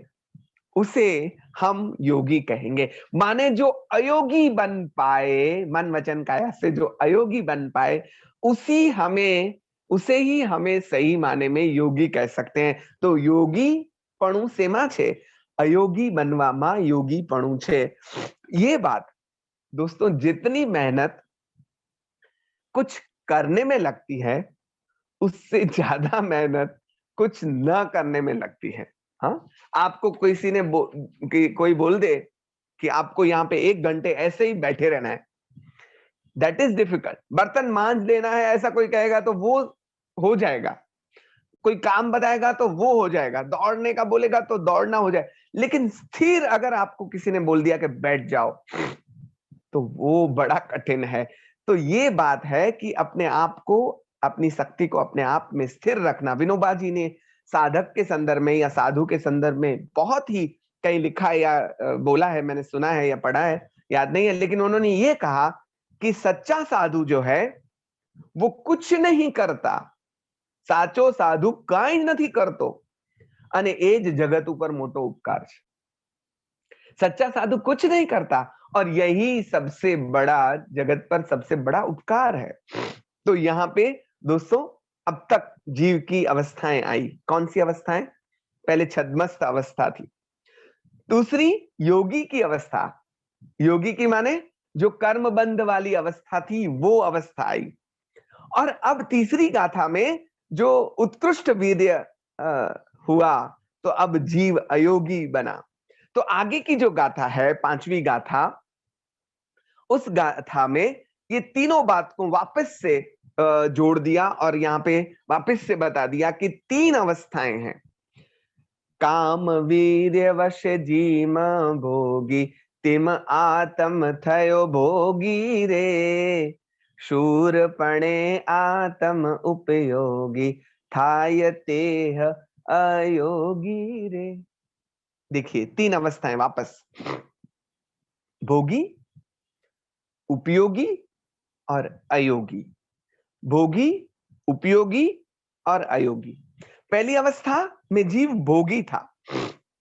Speaker 2: उसे हम योगी कहेंगे। माने जो अयोगी बन पाए, मन वचन काया से जो अयोगी बन पाए, उसे ही हमें सही माने में योगी कह सकते हैं। तो योगी पणु सेमा छे, अयोगी बनवामा योगी पणु छे। ये बात दोस्तों, जितनी मेहनत कुछ करने में लगती है, उससे ज्यादा मेहनत कुछ न करने में लगती है। हाँ, आपको किसी ने कोई बोल दे कि आपको यहाँ पे 1 घंटे ऐसे ही बैठे रहना है, दैट इज डिफिकल्ट। बर्तन मांज देना है, ऐसा कोई कहेगा तो वो हो जाएगा। कोई काम बताएगा तो वो हो जाएगा। दौड़ने का बोलेगा तो दौड़ना हो जाए। लेकिन स्थिर अगर आपको किसी ने बोल दिया कि बैठ जाओ, तो वो बड़ा कठिन है। तो ये बात है कि अपने आप को, अपनी शक्ति को अपने आप में स्थिर रखना। विनोबा जी ने साधक के संदर्भ में या साधु के संदर्भ में बहुत ही कहीं लिखा है या बोला है, मैंने सुना है या पढ़ा है, याद नहीं है, लेकिन उन्होंने ये कहा कि सच्चा साधु जो है वो कुछ नहीं करता, साचो साधु काई नहीं करतो, अने एज जगत ऊपर मोटो उपकार। सच्चा साधु कुछ नहीं करता, और यही सबसे बड़ा, जगत पर सबसे बड़ा उपकार है। तो यहाँ पे दोस्तों, अब तक जीव की अवस्थाएं आई। कौन सी अवस्थाएं? पहले छद्मस्त अवस्था थी, दूसरी योगी की अवस्था, योगी की माने जो कर्म बंध वाली अवस्था थी, वो अवस्था आई। और अब तीसरी गाथा में जो उत्कृष्ट वीर्य हुआ, तो अब जीव अयोगी बना। तो आगे की जो गाथा है, 5वीं गाथा, उस गाथा में ये तीनों बात को वापस से जोड़ दिया, और यहाँ पे वापस से बता दिया कि 3 अवस्थाएं हैं। काम वीर्य वश जीम भोगी, तिम आत्म थयो भोगी रे, शूरपणे आत्म उपयोगी, थाय तेह अयोगी रे। देखिए 3 अवस्थाएं वापस, भोगी, उपयोगी और अयोगी। भोगी, उपयोगी और अयोगी। पहली अवस्था में जीव भोगी था,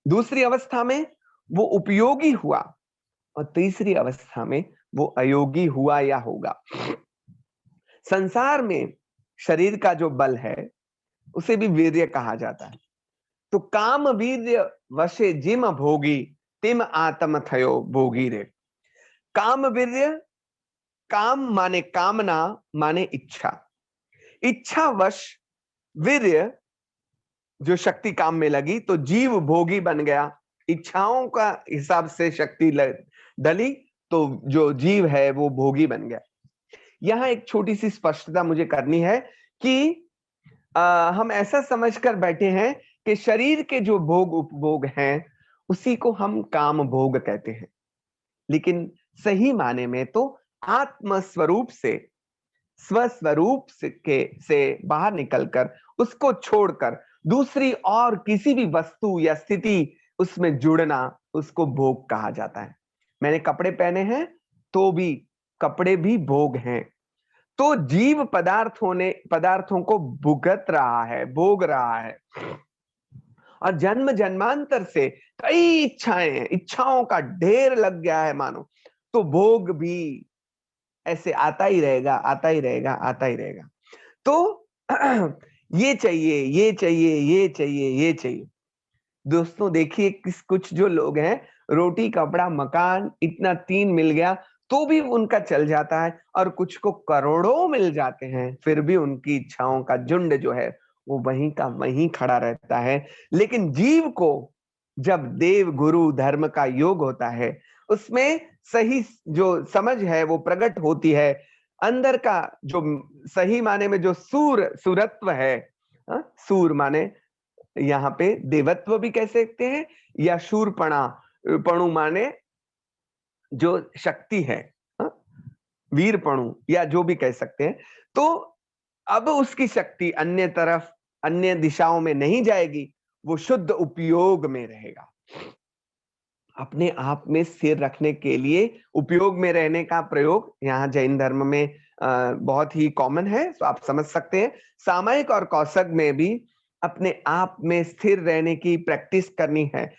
Speaker 2: दूसरी अवस्था में वो उपयोगी हुआ और तीसरी अवस्था में वो अयोगी हुआ या होगा। संसार में शरीर का जो बल है उसे भी वीर्य कहा जाता है। तो काम वीर्य वशे जिम भोगी तिम आत्म थयो भोगी रे। काम वीर्य, काम माने कामना माने इच्छा, इच्छा वश वीर्य जो शक्ति काम में लगी तो जीव भोगी बन गया। इच्छाओं का हिसाब से शक्ति डली तो जो जीव है वो भोगी बन गया। यहां एक छोटी सी स्पष्टता मुझे करनी है कि हम ऐसा समझकर बैठे हैं कि शरीर के जो भोग उपभोग हैं उसी को हम काम भोग कहते हैं, लेकिन सही माने में तो आत्म स्वरूप से, स्वस्वरूप से बाहर निकलकर, उसको छोड़कर दूसरी और किसी भी वस्तु या स्थिति उसमें जुड़ना, उसको भोग कहा जाता है। मैंने कपड़े पहने हैं तो भी कपड़े भी भोग हैं। तो जीव पदार्थों को भुगत रहा है, भोग रहा है, और जन्म जन्मांतर से कई इच्छाएं हैं, इच्छाओं का ढेर लग गया है मानो, तो भोग भी ऐसे आता ही रहेगा, आता ही रहेगा, आता ही रहेगा। तो ये चाहिए, ये चाहिए, ये चाहिए, ये चाहिए। दोस्तों देखिए, कुछ जो लोग हैं, रोटी कपड़ा मकान इतना 3 मिल गया तो भी उनका चल जाता है, और कुछ को करोड़ों मिल जाते हैं फिर भी उनकी इच्छाओं का झुंड जो है वो वहीं का वहीं खड़ा रहता है। लेकिन जीव को जब देव गुरु धर्म का योग होता है, उसमें सही जो समझ है वो प्रकट होती है। अंदर का जो सही माने में जो सूरत्व है, सूर माने यहाँ पे देवत्व भी कह सकते हैं, या शूरपणु माने जो शक्ति है, वीरपणु या जो भी कह सकते हैं। तो अब उसकी शक्ति अन्य तरफ, अन्य दिशाओं में नहीं जाएगी, वो शुद्ध उपयोग में रहेगा। अपने आप में स्थिर रखने के लिए उपयोग में रहने का प्रयोग यहाँ जैन धर्म में बहुत ही कॉमन है, तो आप समझ सकते हैं। सामायिक और कौशक में भी अपने आप में स्थिर रहने की प्रैक्टिस करनी है।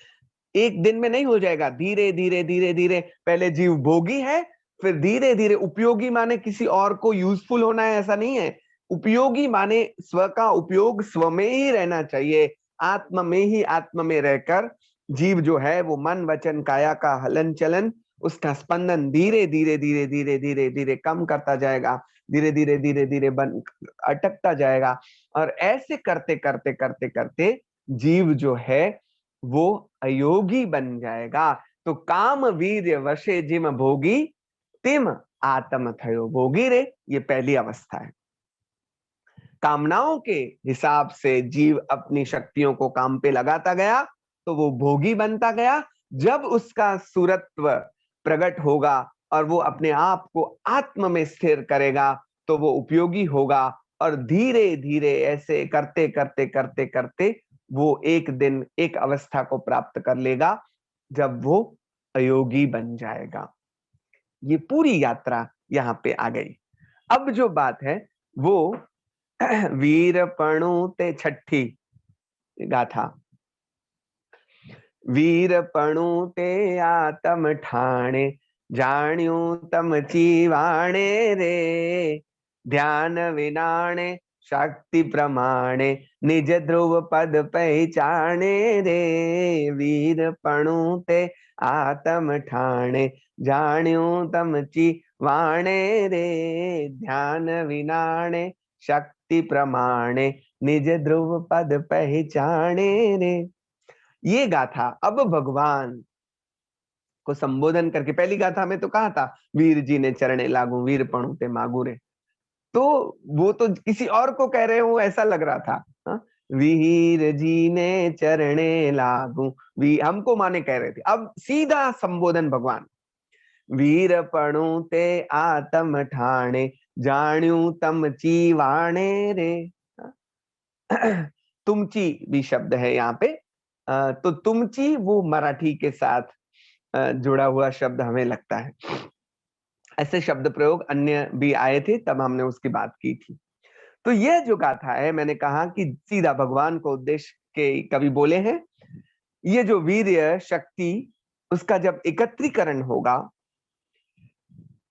Speaker 2: एक दिन में नहीं हो जाएगा, धीरे धीरे धीरे धीरे। पहले जीव भोगी है, फिर धीरे धीरे उपयोगी माने किसी और को यूजफुल होना है, ऐसा नहीं है। उपयोगी माने स्व का उपयोग स्व में ही रहना चाहिए, आत्म में ही, आत्म में रहकर जीव जो है वो मन वचन काया का हलन चलन, उसका स्पंदन धीरे धीरे धीरे धीरे धीरे धीरे कम करता जाएगा, धीरे धीरे धीरे धीरे अटकता जाएगा। और ऐसे करते करते करते करते जीव जो है वो अयोगी बन जाएगा। तो काम वीर्य वशे जिम भोगी तिम आत्म थयो भोगी रे, ये पहली अवस्था है। कामनाओं के हिसाब से जीव अपनी शक्तियों को काम पे लगाता गया तो वो भोगी बनता गया। जब उसका सूरत्व प्रकट होगा और वो अपने आप को आत्म में स्थिर करेगा तो वो उपयोगी होगा, और धीरे धीरे ऐसे करते करते करते करते वो एक दिन एक अवस्था को प्राप्त कर लेगा जब वो अयोगी बन जाएगा। ये पूरी यात्रा यहाँ पे आ गई। अब जो बात है वो वीरपणु ते छठी गाथा। वीरपणु ते आत्म ठाणे जाण्यू तम चीवाणे रे, ध्यान विनाणे शक्ति प्रमाणे निज ध्रुव पद पहचाने रे। वीरपणु ते आत्म ठाणे जाण्यू तम चीवाणे रे, ध्यान विनाणे शक्ति प्रमाणे निज ध्रुव पद पहचाने रे। ये गाथा अब भगवान को संबोधन करके, पहली गाथा में तो कहा था वीर जी ने चरणे लागू वीरपणु ते मागू रे, तो वो तो किसी और को कह रहे हो ऐसा लग रहा था। वीर जी ने चरणे लागू, हमको माने कह रहे थे। अब सीधा संबोधन भगवान, वीरपणु ते आत्म ठाणे जाण्यू तम चीवाणे रे। तुमची भी शब्द है यहाँ पे, तो तुमची वो मराठी के साथ जुड़ा हुआ शब्द हमें लगता है। ऐसे शब्द प्रयोग अन्य भी आए थे, तब हमने उसकी बात की थी। तो यह जो गाथा है, मैंने कहा कि सीधा भगवान को उद्देश्य के कवि बोले हैं। ये जो वीर्य शक्ति, उसका जब एकत्रीकरण होगा,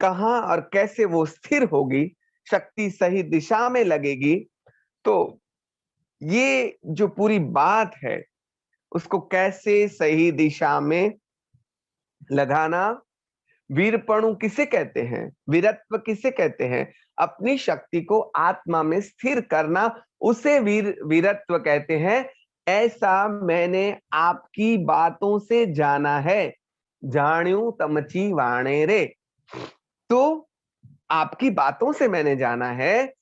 Speaker 2: कहां और कैसे वो स्थिर होगी, शक्ति सही दिशा में लगेगी, तो ये जो पूरी बात है उसको कैसे सही दिशा में लगाना, वीरपणु किसे कहते हैं, वीरत्व किसे कहते हैं, अपनी शक्ति को आत्मा में स्थिर करना, उसे वीरत्व कहते हैं। ऐसा मैंने आपकी बातों से जाना है, जाण्यू तमची वाणे रे। तो आपकी बातों से मैंने जाना है,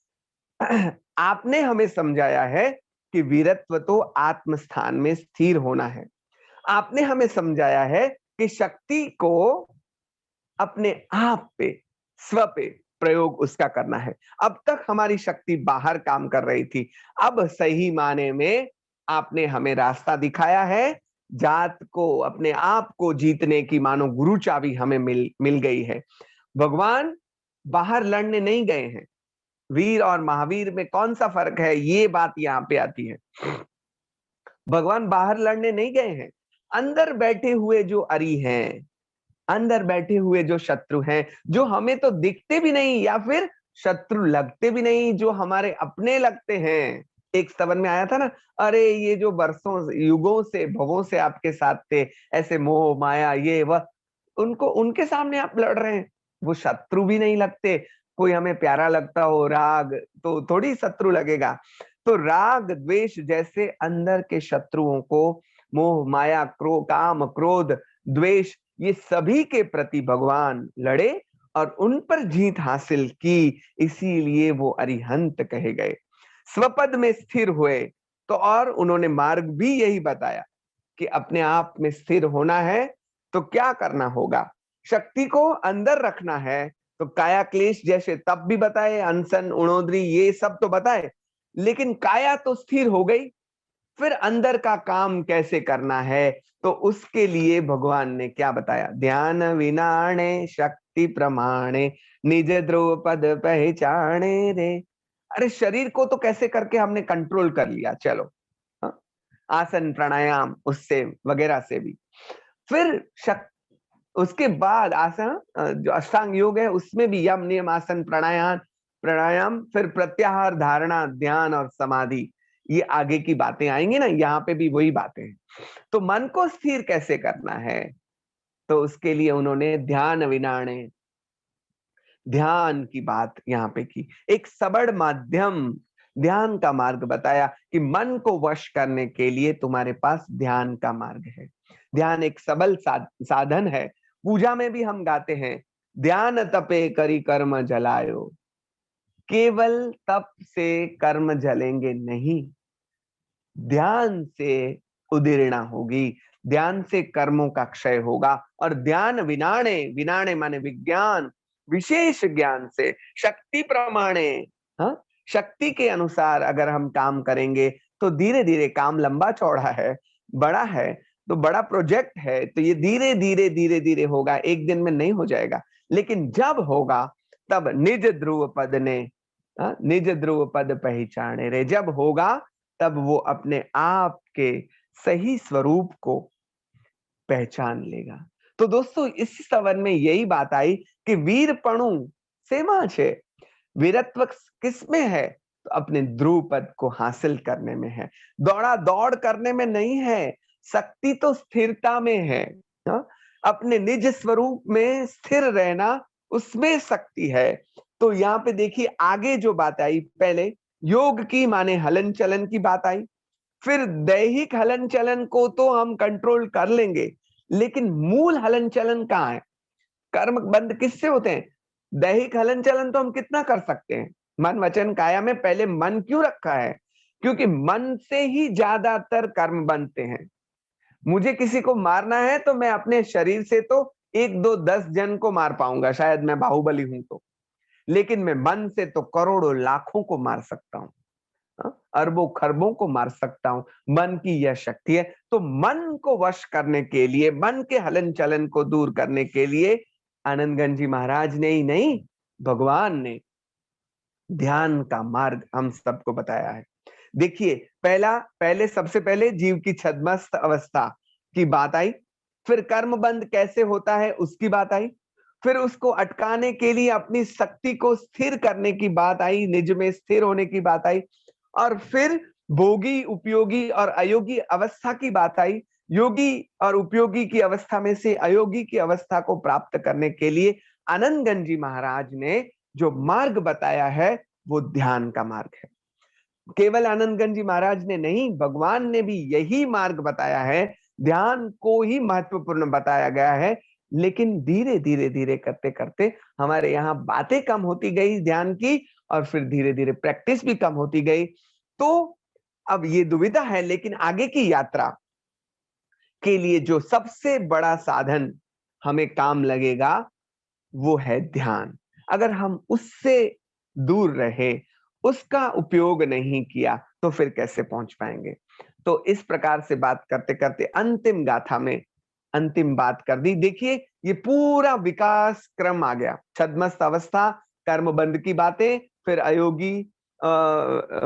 Speaker 2: आपने हमें समझाया है कि वीरत्व तो आत्म स्थान में स्थिर होना है। आपने हमें समझाया है कि शक्ति को अपने आप पे, स्व पे प्रयोग उसका करना है। अब तक हमारी शक्ति बाहर काम कर रही थी, अब सही माने में आपने हमें रास्ता दिखाया है। जात को, अपने आप को जीतने की मानो गुरु चाबी हमें मिल गई है। भगवान बाहर लड़ने नहीं गए हैं। वीर और महावीर में कौन सा फर्क है, ये बात यहाँ पे आती है। भगवान बाहर लड़ने नहीं गए हैं। अंदर बैठे हुए जो अरी हैं, अंदर बैठे हुए जो शत्रु हैं, जो हमें तो दिखते भी नहीं या फिर शत्रु लगते भी नहीं, जो हमारे अपने लगते हैं। एक स्तवन में आया था ना, अरे ये जो बरसों युगों से भवों से आपके साथ थे, ऐसे मोह माया ये वह, उनको, उनके सामने आप लड़ रहे हैं। वो शत्रु भी नहीं लगते। कोई हमें प्यारा लगता हो, राग, तो थोड़ी शत्रु लगेगा। तो राग द्वेष जैसे अंदर के शत्रुओं को, मोह माया काम क्रोध द्वेष, ये सभी के प्रति भगवान लड़े और उन पर जीत हासिल की, इसीलिए वो अरिहंत कहे गए। स्वपद में स्थिर हुए, तो और उन्होंने मार्ग भी यही बताया कि अपने आप में स्थिर होना है तो क्या करना होगा। शक्ति को अंदर रखना है तो काया क्लेश जैसे तप भी बताए, अनशन उणोदरी ये सब तो बताए, लेकिन काया तो स्थिर हो गई, फिर अंदर का काम कैसे करना है, तो उसके लिए भगवान ने क्या बताया, ध्यान विनाणे शक्ति प्रमाणे निज ध्रुव पद पहचाने रे। अरे शरीर को तो कैसे करके हमने कंट्रोल कर लिया, चलो आसन प्राणायाम उससे वगैरह से भी, फिर उसके बाद आसन जो अष्टांग योग है उसमें भी यम नियम आसन प्राणायाम, फिर प्रत्याहार धारणा ध्यान और समाधि, ये आगे की बातें आएंगी ना, यहाँ पे भी वही बातें हैं। तो मन को स्थिर कैसे करना है, तो उसके लिए उन्होंने ध्यान विनाणे, ध्यान की बात यहाँ पे की, एक सबड़ माध्यम ध्यान का मार्ग बताया कि मन को वश करने के लिए तुम्हारे पास ध्यान का मार्ग है। ध्यान एक सबल साधन है। पूजा में भी हम गाते हैं, ध्यान तपे करी कर्म जलायो, केवल तप से कर्म जलेंगे नहीं, ध्यान से उदीर्णा होगी, ध्यान से कर्मों का क्षय होगा। और ध्यान विनाणे, विनाणे माने विज्ञान, विशेष ज्ञान से शक्ति प्रमाणे, हाँ, शक्ति के अनुसार अगर हम काम करेंगे तो धीरे धीरे, काम लंबा चौड़ा है, बड़ा है, तो बड़ा प्रोजेक्ट है, तो ये धीरे धीरे धीरे धीरे होगा, एक दिन में नहीं हो जाएगा। लेकिन जब होगा तब निज ध्रुव पद ने, निज ध्रुव पद पहचाने रे, जब होगा तब वो अपने आप के सही स्वरूप को पहचान लेगा। तो दोस्तों इस स्तवन में यही बात आई कि वीरपणु सेमा छे, वीरत्व किसमें है, तो अपने ध्रुव पद को हासिल करने में है, दौड़ा दौड़ करने में नहीं है। शक्ति तो स्थिरता में है, अपने निज स्वरूप में स्थिर रहना, उसमें शक्ति है। तो यहाँ पे देखिए आगे जो बात आई, पहले योग की माने हलन चलन की बात आई, फिर दैहिक हलन चलन को तो हम कंट्रोल कर लेंगे, लेकिन मूल हलन चलन कहाँ है, कर्म बंद किससे होते हैं, दैहिक हलन चलन तो हम कितना कर सकते हैं, मन वचन काया में पहले मन क्यों रखा है, क्योंकि मन से ही ज्यादातर कर्म बनते हैं। मुझे किसी को मारना है तो मैं अपने शरीर से तो 1 2 10 जन को मार पाऊंगा, शायद मैं बाहुबली हूं तो, लेकिन मैं मन से तो करोड़ों लाखों को मार सकता हूं, अरबों खरबों को मार सकता हूं। मन की यह शक्ति है। तो मन को वश करने के लिए, मन के हलन चलन को दूर करने के लिए आनंदगंज जी महाराज ने ही नहीं, भगवान ने ध्यान का मार्ग हम सबको बताया है। देखिए, पहले सबसे पहले जीव की छद्मस्त अवस्था की बात आई, फिर कर्म बंध कैसे होता है उसकी बात आई, फिर उसको अटकाने के लिए अपनी शक्ति को स्थिर करने की बात आई, निज में स्थिर होने की बात आई, और फिर भोगी, उपयोगी और अयोगी अवस्था की बात आई। योगी और उपयोगी की अवस्था में से अयोगी की अवस्था को प्राप्त करने के लिए आनंदगंज जी महाराज ने जो मार्ग बताया है वो ध्यान का मार्ग है। केवल आनंदगंज जी महाराज ने नहीं, भगवान ने भी यही मार्ग बताया है, ध्यान को ही महत्वपूर्ण बताया गया है। लेकिन धीरे धीरे धीरे करते करते हमारे यहाँ बातें कम होती गई ध्यान की, और फिर धीरे धीरे प्रैक्टिस भी कम होती गई। तो अब ये दुविधा है, लेकिन आगे की यात्रा के लिए जो सबसे बड़ा साधन हमें काम लगेगा वो है ध्यान। अगर हम उससे दूर रहे, उसका उपयोग नहीं किया, तो फिर कैसे पहुंच पाएंगे। तो इस प्रकार से बात करते करते अंतिम गाथा में अंतिम बात कर दी। देखिए, ये पूरा विकास क्रम आ गया। छद्मस्त अवस्था, कर्मबंध की बातें, फिर अयोगी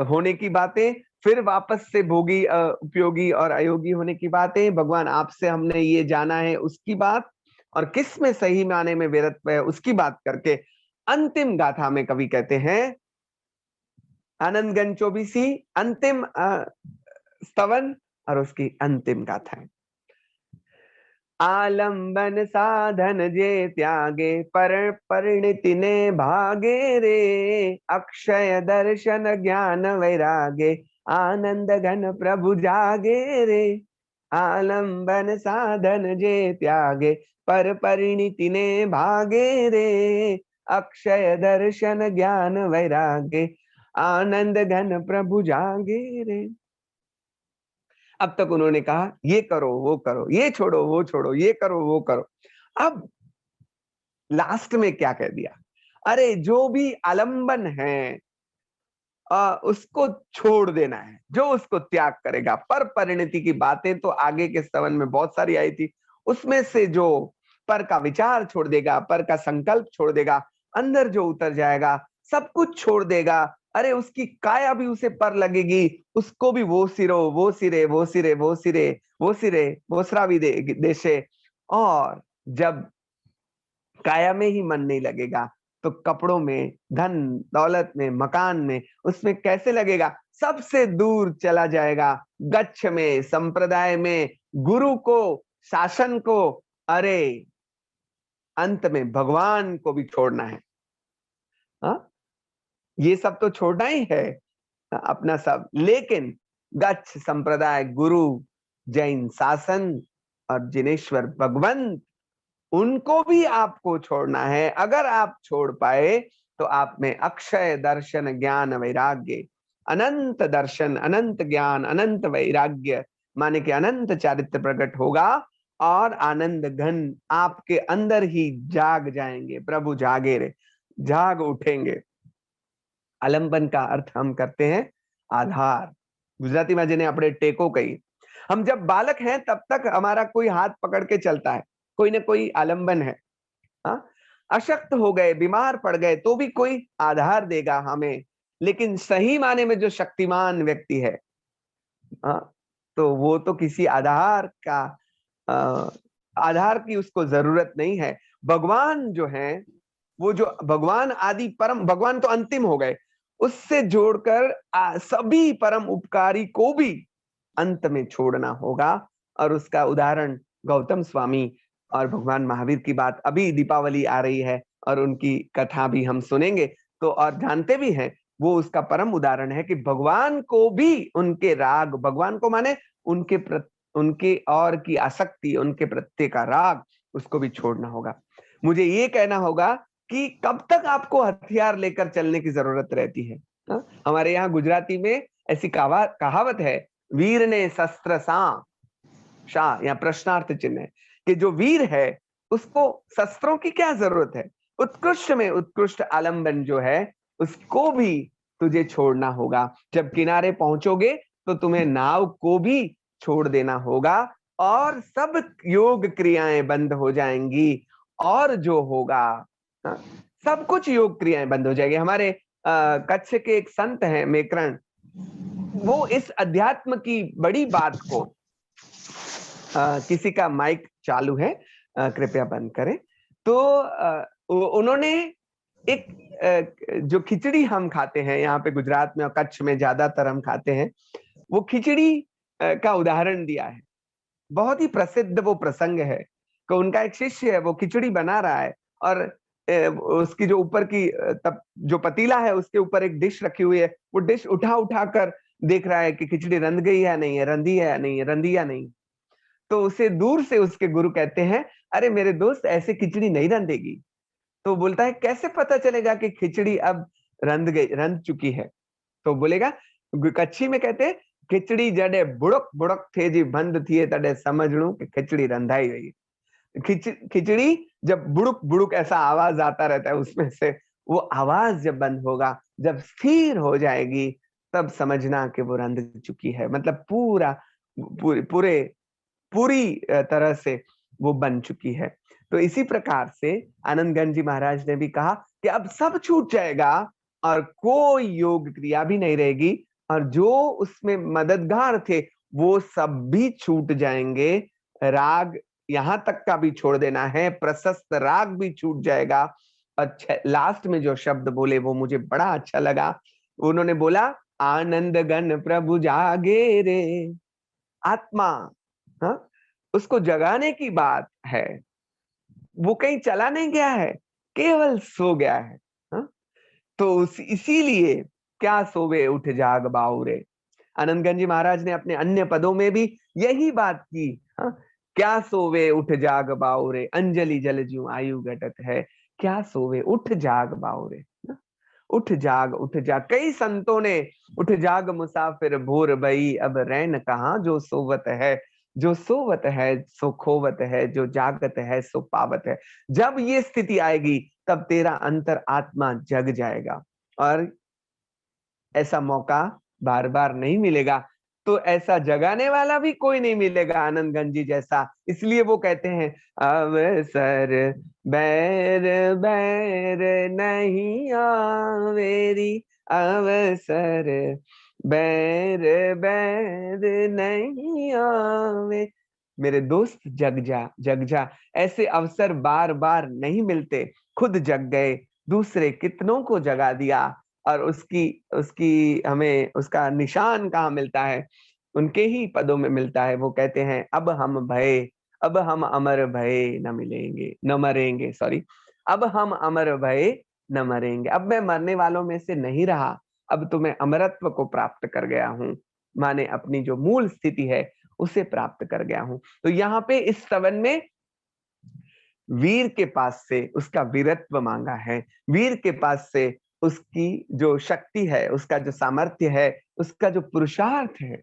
Speaker 2: होने की बातें, फिर वापस से भोगी, उपयोगी और अयोगी होने की बातें, भगवान आपसे हमने ये जाना है उसकी बात, और किस में सही माने में वीरत्व है उसकी बात करके अंतिम गाथा में कवि कहते हैं, आनंदगंज 24 अंतिम स्तवन और उसकी अंतिम गाथा है। आलंबन साधन जे त्यागे, पर परिणति ने भागे रे, अक्षय दर्शन ज्ञान वैरागे, आनंद घन प्रभु जागे रे। आलंबन साधन जे त्यागे, पर परिणति ने भागे रे, अक्षय दर्शन ज्ञान वैरागे, आनंद घन प्रभु जागे रे। अब तक उन्होंने कहा ये करो वो करो, ये छोड़ो वो छोड़ो, ये करो वो करो। अब लास्ट में क्या कह दिया, अरे जो भी आलंबन है उसको छोड़ देना है, जो उसको त्याग करेगा। पर परिणति की बातें तो आगे के स्तवन में बहुत सारी आई थी, उसमें से जो पर का विचार छोड़ देगा, पर का संकल्प छोड़ देगा, अंदर जो उतर जाएगा, सब कुछ छोड़ देगा, अरे उसकी काया भी उसे पर लगेगी, उसको भी वो सिरो वो सिरे वो सिरे वो सिरे वो सिरे वो श्रावी देशे। और जब काया में ही मन नहीं लगेगा तो कपड़ों में, धन दौलत में, मकान में, उसमें कैसे लगेगा, सबसे दूर चला जाएगा। गच्छ में, संप्रदाय में, गुरु को, शासन को, अरे अंत में भगवान को भी छोड़ना है। हा? ये सब तो छोड़ना ही है अपना सब, लेकिन गच्छ संप्रदाय, गुरु, जैन शासन और जिनेश्वर भगवंत, उनको भी आपको छोड़ना है। अगर आप छोड़ पाए तो आप में अक्षय दर्शन ज्ञान वैराग्य, अनंत दर्शन, अनंत ज्ञान, अनंत वैराग्य, माने कि अनंत चारित्र प्रकट होगा, और आनंद घन आपके अंदर ही जाग जाएंगे। प्रभु जागे रे, जाग उठेंगे। आलंबन का अर्थ हम करते हैं आधार। गुजराती में जिन्हें अपने टेको कही। हम जब बालक हैं तब तक हमारा कोई हाथ पकड़ के चलता है, कोई ना कोई आलंबन है। अशक्त हो गए, बीमार पड़ गए तो भी कोई आधार देगा हमें। लेकिन सही माने में जो शक्तिमान व्यक्ति है, तो वो तो किसी आधार का आधार की उसको जरूरत नहीं है। भगवान जो है, वो जो भगवान आदि परम, भगवान तो अंतिम हो गए, उससे जोड़कर सभी परम उपकारी को भी अंत में छोड़ना होगा। और उसका उदाहरण गौतम स्वामी और भगवान महावीर की बात, अभी दीपावली आ रही है और उनकी कथा भी हम सुनेंगे तो, और जानते भी हैं, वो उसका परम उदाहरण है कि भगवान को भी उनके राग, भगवान को माने उनके और की आसक्ति, उनके प्रत्यय का राग, उसको भी छोड़ना होगा। मुझे ये कहना होगा कि कब तक आपको हथियार लेकर चलने की जरूरत रहती है। हमारे यहाँ गुजराती में ऐसी कहावत है, वीर ने शस्त्र सा शाह, या प्रश्नार्थ चिन्ह है, कि जो वीर है उसको शस्त्रों की क्या जरूरत है। उत्कृष्ट में उत्कृष्ट आलंबन जो है उसको भी तुझे छोड़ना होगा। जब किनारे पहुंचोगे तो तुम्हें नाव को भी छोड़ देना होगा, और सब योग क्रियाएं बंद हो जाएंगी, और जो होगा, सब कुछ योग क्रियाएं बंद हो जाएगी। हमारे कच्छ के एक संत हैं मेकरण, वो इस अध्यात्म की बड़ी बात को, किसी का माइक चालू है, कृपया बंद करें। तो उन्होंने एक जो खिचड़ी हम खाते हैं यहाँ पे गुजरात में और कच्छ में ज्यादातर हम खाते हैं, वो खिचड़ी का उदाहरण दिया है। बहुत ही प्रसिद्ध वो प्रसंग है कि उनका एक शिष्य है, वो खिचड़ी बना रहा है और उसकी जो ऊपर की तब जो पतीला है उसके ऊपर एक डिश रखी हुई है, वो डिश उठा उठा कर देख रहा है कि खिचड़ी रंध गई है नहीं है, रंधी है या नहीं है, रंधी या नहीं। तो उसे दूर से उसके गुरु कहते हैं, अरे मेरे दोस्त ऐसे खिचड़ी नहीं रंधेगी। तो बोलता है कैसे पता चलेगा कि खिचड़ी अब रंध चुकी है? तो बोलेगा, कच्छी में कहते हैं, खिचड़ी जड़े बुड़क बुड़क थे जी बंद थिए तड़े समझणू कि खिचड़ी रंधाई गई। खिचड़ी जब बुड़ुक बुड़ुक ऐसा आवाज आता रहता है उसमें से, वो आवाज जब बंद होगा, जब स्थिर हो जाएगी, तब समझना कि वो रंध चुकी है। मतलब पूरी तरह से वो बन चुकी है। तो इसी प्रकार से आनंदगंज जी महाराज ने भी कहा कि अब सब छूट जाएगा और कोई योग क्रिया भी नहीं रहेगी, और जो उसमें मददगार थे वो सब भी छूट जाएंगे। राग यहां तक का भी छोड़ देना है, प्रशस्त राग भी छूट जाएगा। अच्छा, लास्ट में जो शब्द बोले वो मुझे बड़ा अच्छा लगा। उन्होंने बोला, आनंद गण प्रभु जागे रे। आत्मा, हाँ, उसको जगाने की बात है, वो कहीं चला नहीं गया है, केवल सो गया है। हाँ? तो इसीलिए क्या सोवे उठ जाग बाउरे। आनंदगंज जी महाराज ने अपने अन्य पदों में भी यही बात की। हाँ? क्या सोवे उठ जाग बाउरे, अंजलि जल ज्यों आयु घटत है। क्या सोवे उठ जाग बाउरे, उठ जाग उठ जाग। कई संतों ने उठ जाग मुसाफिर भोर भई, अब रैन कहाँ जो सोवत है। जो सोवत है सो खोवत है, जो जागत है सो पावत है। जब ये स्थिति आएगी तब तेरा अंतर आत्मा जग जाएगा, और ऐसा मौका बार बार नहीं मिलेगा। तो ऐसा जगाने वाला भी कोई नहीं मिलेगा आनंदगंज जी जैसा। इसलिए वो कहते हैं, अवसर बैर बैर नहीं आवेरी, अवसर बैर बैर नहीं आवे। मेरे दोस्त जग जा जग जा। ऐसे अवसर बार बार नहीं मिलते, खुद जग गए, दूसरे कितनों को जगा दिया, और उसकी उसकी हमें उसका निशान कहाँ मिलता है? उनके ही पदों में मिलता है। वो कहते हैं, अब हम भय, अब हम अमर भय न मिलेंगे न मरेंगे, सॉरी, अब हम अमर भय न मरेंगे। अब मैं मरने वालों में से नहीं रहा, अब तो मैं अमरत्व को प्राप्त कर गया हूँ, माने अपनी जो मूल स्थिति है उसे प्राप्त कर गया हूँ। तो यहाँ पे इस स्तवन में वीर के पास से उसका वीरत्व मांगा है, वीर के पास से उसकी जो शक्ति है, उसका जो सामर्थ्य है, उसका जो पुरुषार्थ है।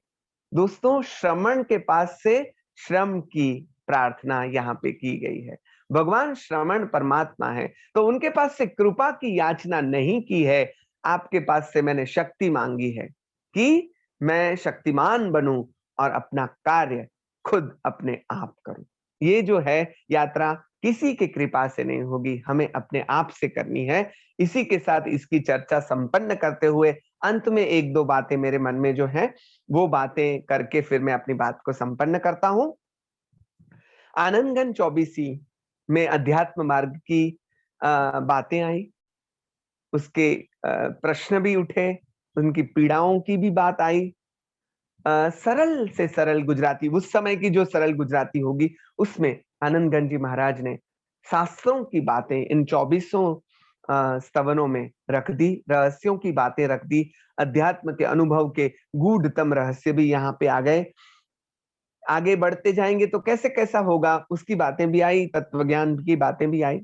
Speaker 2: दोस्तों, श्रमण के पास से श्रम की प्रार्थना यहाँ पे की गई है। भगवान श्रमण परमात्मा है, तो उनके पास से कृपा की याचना नहीं की है। आपके पास से मैंने शक्ति मांगी है कि मैं शक्तिमान बनूं और अपना कार्य खुद अपने आप करूं। ये जो है यात्रा किसी की कृपा से नहीं होगी, हमें अपने आप से करनी है। इसी के साथ इसकी चर्चा संपन्न करते हुए अंत में एक दो बातें मेरे मन में जो है वो बातें करके फिर मैं अपनी बात को संपन्न करता हूं। आनंदगंज 24 में अध्यात्म मार्ग की बातें आई, उसके प्रश्न भी उठे, उनकी पीड़ाओं की भी बात आई। सरल से सरल गुजराती, उस समय की जो सरल गुजराती होगी, उसमें आनंदगंज जी महाराज ने शास्त्रों की बातें इन 24 स्तवनों में रख दी, रहस्यों की बातें रख दी, अध्यात्म के अनुभव के गूढ़तम रहस्य भी यहाँ पे आ गए। आगे बढ़ते जाएंगे तो कैसे कैसा होगा उसकी बातें भी आई, तत्वज्ञान की बातें भी आई।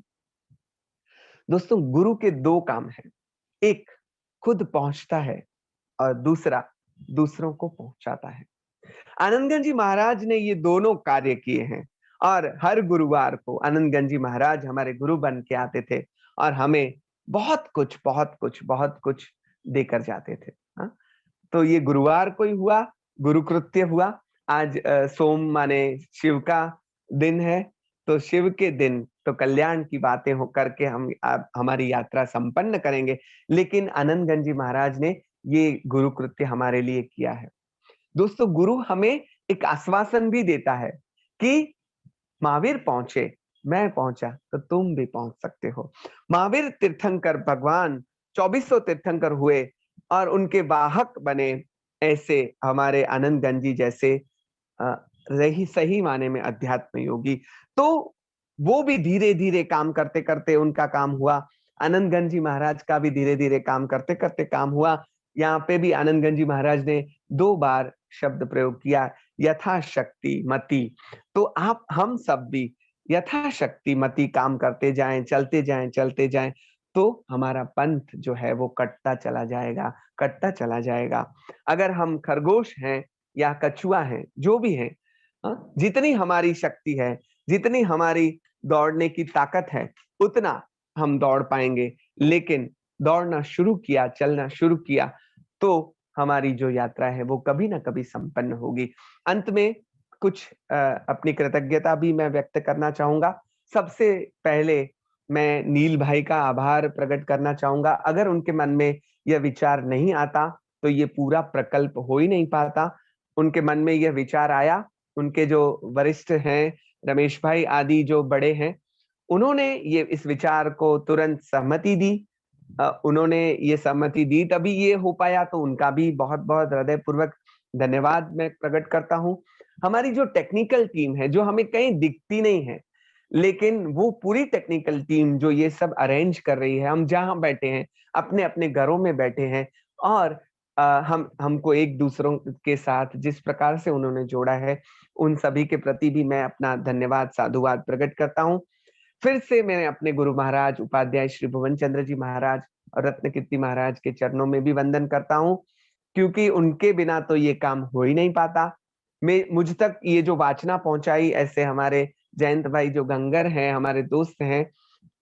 Speaker 2: दोस्तों, गुरु के दो काम हैं, एक खुद पहुंचता है और दूसरा दूसरों को पहुंचाता है। आनंदगंज जी महाराज ने ये दोनों कार्य किए हैं, और हर गुरुवार को आनंदगंज जी महाराज हमारे गुरु बन के आते थे और हमें बहुत कुछ बहुत कुछ बहुत कुछ देकर जाते थे। हाँ? तो ये गुरुवार को ही हुआ, गुरु कृत्य हुआ। आज सोम माने शिव का दिन है, तो शिव के दिन तो कल्याण की बातें हो करके हम हमारी यात्रा संपन्न करेंगे, लेकिन आनंदगंज जी महाराज ने ये गुरु कृत्य हमारे लिए किया है। दोस्तों, गुरु हमें एक आश्वासन भी देता है कि महावीर पहुंचे, मैं पहुंचा तो तुम भी पहुंच सकते हो। महावीर तीर्थंकर भगवान 2400 तीर्थंकर हुए और उनके वाहक बने ऐसे हमारे आनंदगंज जी जैसे रही सही माने में अध्यात्म योगी। तो वो भी धीरे धीरे काम करते करते उनका काम हुआ। आनंदगंज जी महाराज का भी धीरे धीरे काम करते करते काम हुआ। यहाँ पे भी आनंदगंज जी महाराज ने 2 बार शब्द प्रयोग किया, यथाशक्ति मति। तो आप हम सब भी यथाशक्ति मति काम करते जाएं, चलते जाएं, तो हमारा पंथ जो है वो कटता चला जाएगा। अगर हम खरगोश हैं या कछुआ हैं, जो भी हैं, जितनी हमारी शक्ति है, जितनी हमारी दौड़ने की ताकत है, उतना हम दौड़ पाएंगे। लेकिन दौड़ना शुरू किया, चलना शुरू किया, तो हमारी जो यात्रा है वो कभी ना कभी संपन्न होगी। अंत में कुछ अपनी कृतज्ञता भी मैं व्यक्त करना चाहूंगा। सबसे पहले मैं नील भाई का आभार प्रकट करना चाहूंगा। अगर उनके मन में यह विचार नहीं आता तो ये पूरा प्रकल्प हो ही नहीं पाता। उनके मन में यह विचार आया, उनके जो वरिष्ठ हैं, रमेश भाई आदि जो बड़े हैं, उन्होंने ये इस विचार को तुरंत सहमति दी। उन्होंने ये सहमति दी तभी ये हो पाया, तो उनका भी बहुत बहुत हृदयपूर्वक धन्यवाद मैं प्रकट करता हूँ। हमारी जो टेक्निकल टीम है, जो हमें कहीं दिखती नहीं है, लेकिन वो पूरी टेक्निकल टीम जो ये सब अरेंज कर रही है, हम जहां बैठे हैं, अपने अपने घरों में बैठे हैं, और हमको एक दूसरों के साथ जिस प्रकार से उन्होंने जोड़ा है, उन सभी के प्रति भी मैं अपना धन्यवाद साधुवाद प्रकट करता हूँ। फिर से मैं अपने गुरु महाराज उपाध्याय श्री भुवन चंद्र जी महाराज और रत्न कीर्ति महाराज के चरणों में भी वंदन करता हूँ, क्योंकि उनके बिना तो ये काम हो ही नहीं पाता। मुझ तक ये जो वाचना पहुंचाई, ऐसे हमारे जयंत भाई जो गंगर हैं, हमारे दोस्त हैं,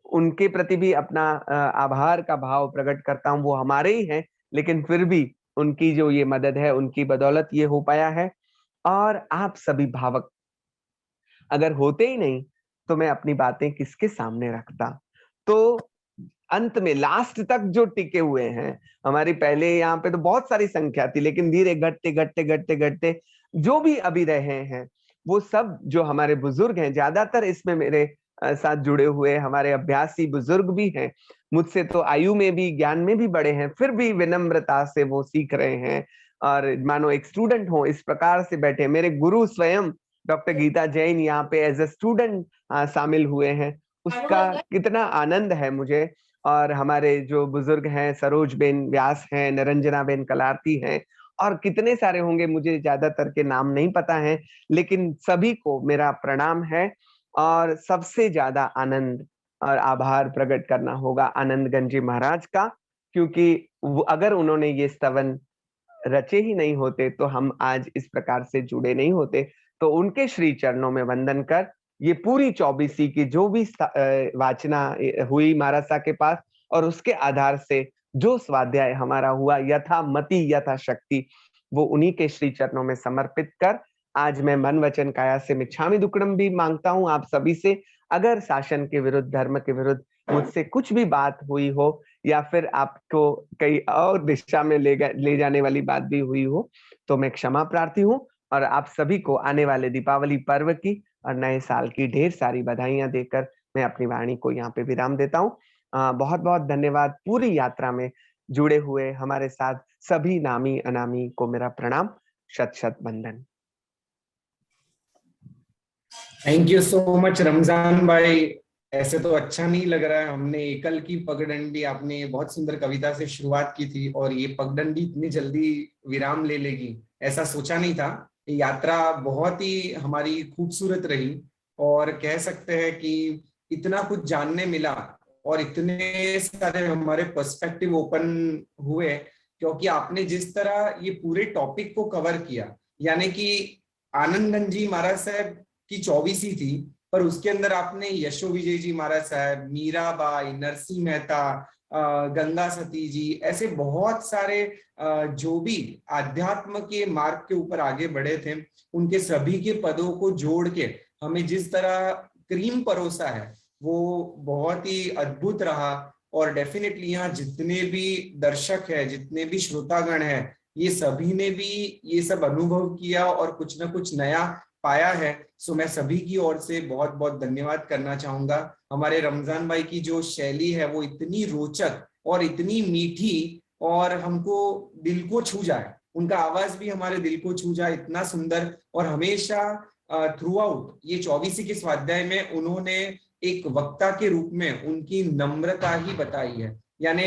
Speaker 2: उनके प्रति भी अपना आभार का भाव प्रकट करता हूँ। वो हमारे ही हैं, लेकिन फिर भी उनकी जो ये मदद है, उनकी बदौलत ये हो पाया है। और आप सभी भावक अगर होते ही नहीं तो मैं अपनी बातें किसके सामने रखता। तो अंत में लास्ट तक जो टिके हुए हैं, हमारी पहले यहाँ पे तो बहुत सारी संख्या थी, लेकिन धीरे घटते जो भी अभी रहे हैं, वो सब जो हमारे बुजुर्ग हैं, ज्यादातर इसमें मेरे साथ जुड़े हुए हमारे अभ्यासी बुजुर्ग भी हैं, मुझसे तो आयु में भी ज्ञान में भी बड़े हैं, फिर भी विनम्रता से वो सीख रहे हैं और मानो एक स्टूडेंट हो इस प्रकार से बैठे। मेरे गुरु स्वयं डॉक्टर गीता जैन यहाँ पे एज ए स्टूडेंट शामिल हुए हैं, उसका कितना आनंद है मुझे। और हमारे जो बुजुर्ग हैं, सरोज बेन व्यास हैं, निरंजना बेन कलारती हैं, और कितने सारे होंगे, मुझे ज्यादातर के नाम नहीं पता है, लेकिन सभी को मेरा प्रणाम है। और सबसे ज्यादा आनंद और आभार प्रकट करना होगा आनंदगंज जी महाराज का, क्योंकि अगर उन्होंने ये स्तवन रचे ही नहीं होते तो हम आज इस प्रकार से जुड़े नहीं होते। तो उनके श्री चरणों में वंदन कर ये पूरी 24 की जो भी वाचना हुई महाराज साहब के पास, और उसके आधार से जो स्वाध्याय हमारा हुआ यथा मति यथा शक्ति, वो उन्हीं के श्री चरणों में समर्पित कर आज मैं मन वचन काया से मिच्छामि दुक्कडम भी मांगता हूँ आप सभी से। अगर शासन के विरुद्ध, धर्म के विरुद्ध मुझसे कुछ भी बात हुई हो, या फिर आपको कई और दिशा में ले जाने वाली बात भी हुई हो, तो मैं क्षमा प्रार्थी हूँ। और आप सभी को आने वाले दीपावली पर्व की और नए साल की ढेर सारी बधाइयां देकर मैं अपनी वाणी को यहाँ पे विराम देता हूँ। बहुत बहुत धन्यवाद। पूरी यात्रा में जुड़े हुए हमारे साथ सभी नामी अनामी को मेरा प्रणाम, शत शत वंदन।
Speaker 1: Thank you so much Ramzan भाई। ऐसे तो अच्छा नहीं लग रहा है, हमने एकल की पगडंडी, आपने बहुत सुंदर कविता से शुरुआत की थी और ये पगडंडी इतनी जल्दी विराम ले लेगी ऐसा सोचा नहीं था। ये यात्रा बहुत ही हमारी खूबसूरत रही और कह सकते हैं कि इतना कुछ जानने मिला और इतने सारे हमारे पर्सपेक्टिव ओपन हुए, क्योंकि आपने जिस तरह ये पूरे टॉपिक को कवर किया, यानी कि आनंदगंज जी महाराज साहब की 24 थी, पर उसके अंदर आपने यशो विजय जी महाराज साहब, मीराबाई, नरसिंह मेहता, गंगा सती जी, ऐसे बहुत सारे जो भी आध्यात्म के मार्ग के ऊपर आगे बढ़े थे, उनके सभी के पदों को जोड़ के हमें जिस तरह क्रीम परोसा है वो बहुत ही अद्भुत रहा। और डेफिनेटली यहाँ जितने भी दर्शक है, जितने भी श्रोतागण है, ये सभी ने भी ये सब अनुभव किया और कुछ ना कुछ नया पाया है। सो मैं सभी की ओर से बहुत बहुत धन्यवाद करना चाहूंगा। हमारे रमजान भाई की जो शैली है वो इतनी रोचक और इतनी मीठी और हमको दिल को छू जाए, उनका आवाज भी हमारे दिल को छू जाए, इतना सुंदर। और हमेशा थ्रू आउट ये 24 के स्वाध्याय में उन्होंने एक वक्ता के रूप में उनकी नम्रता ही बताई है। यानी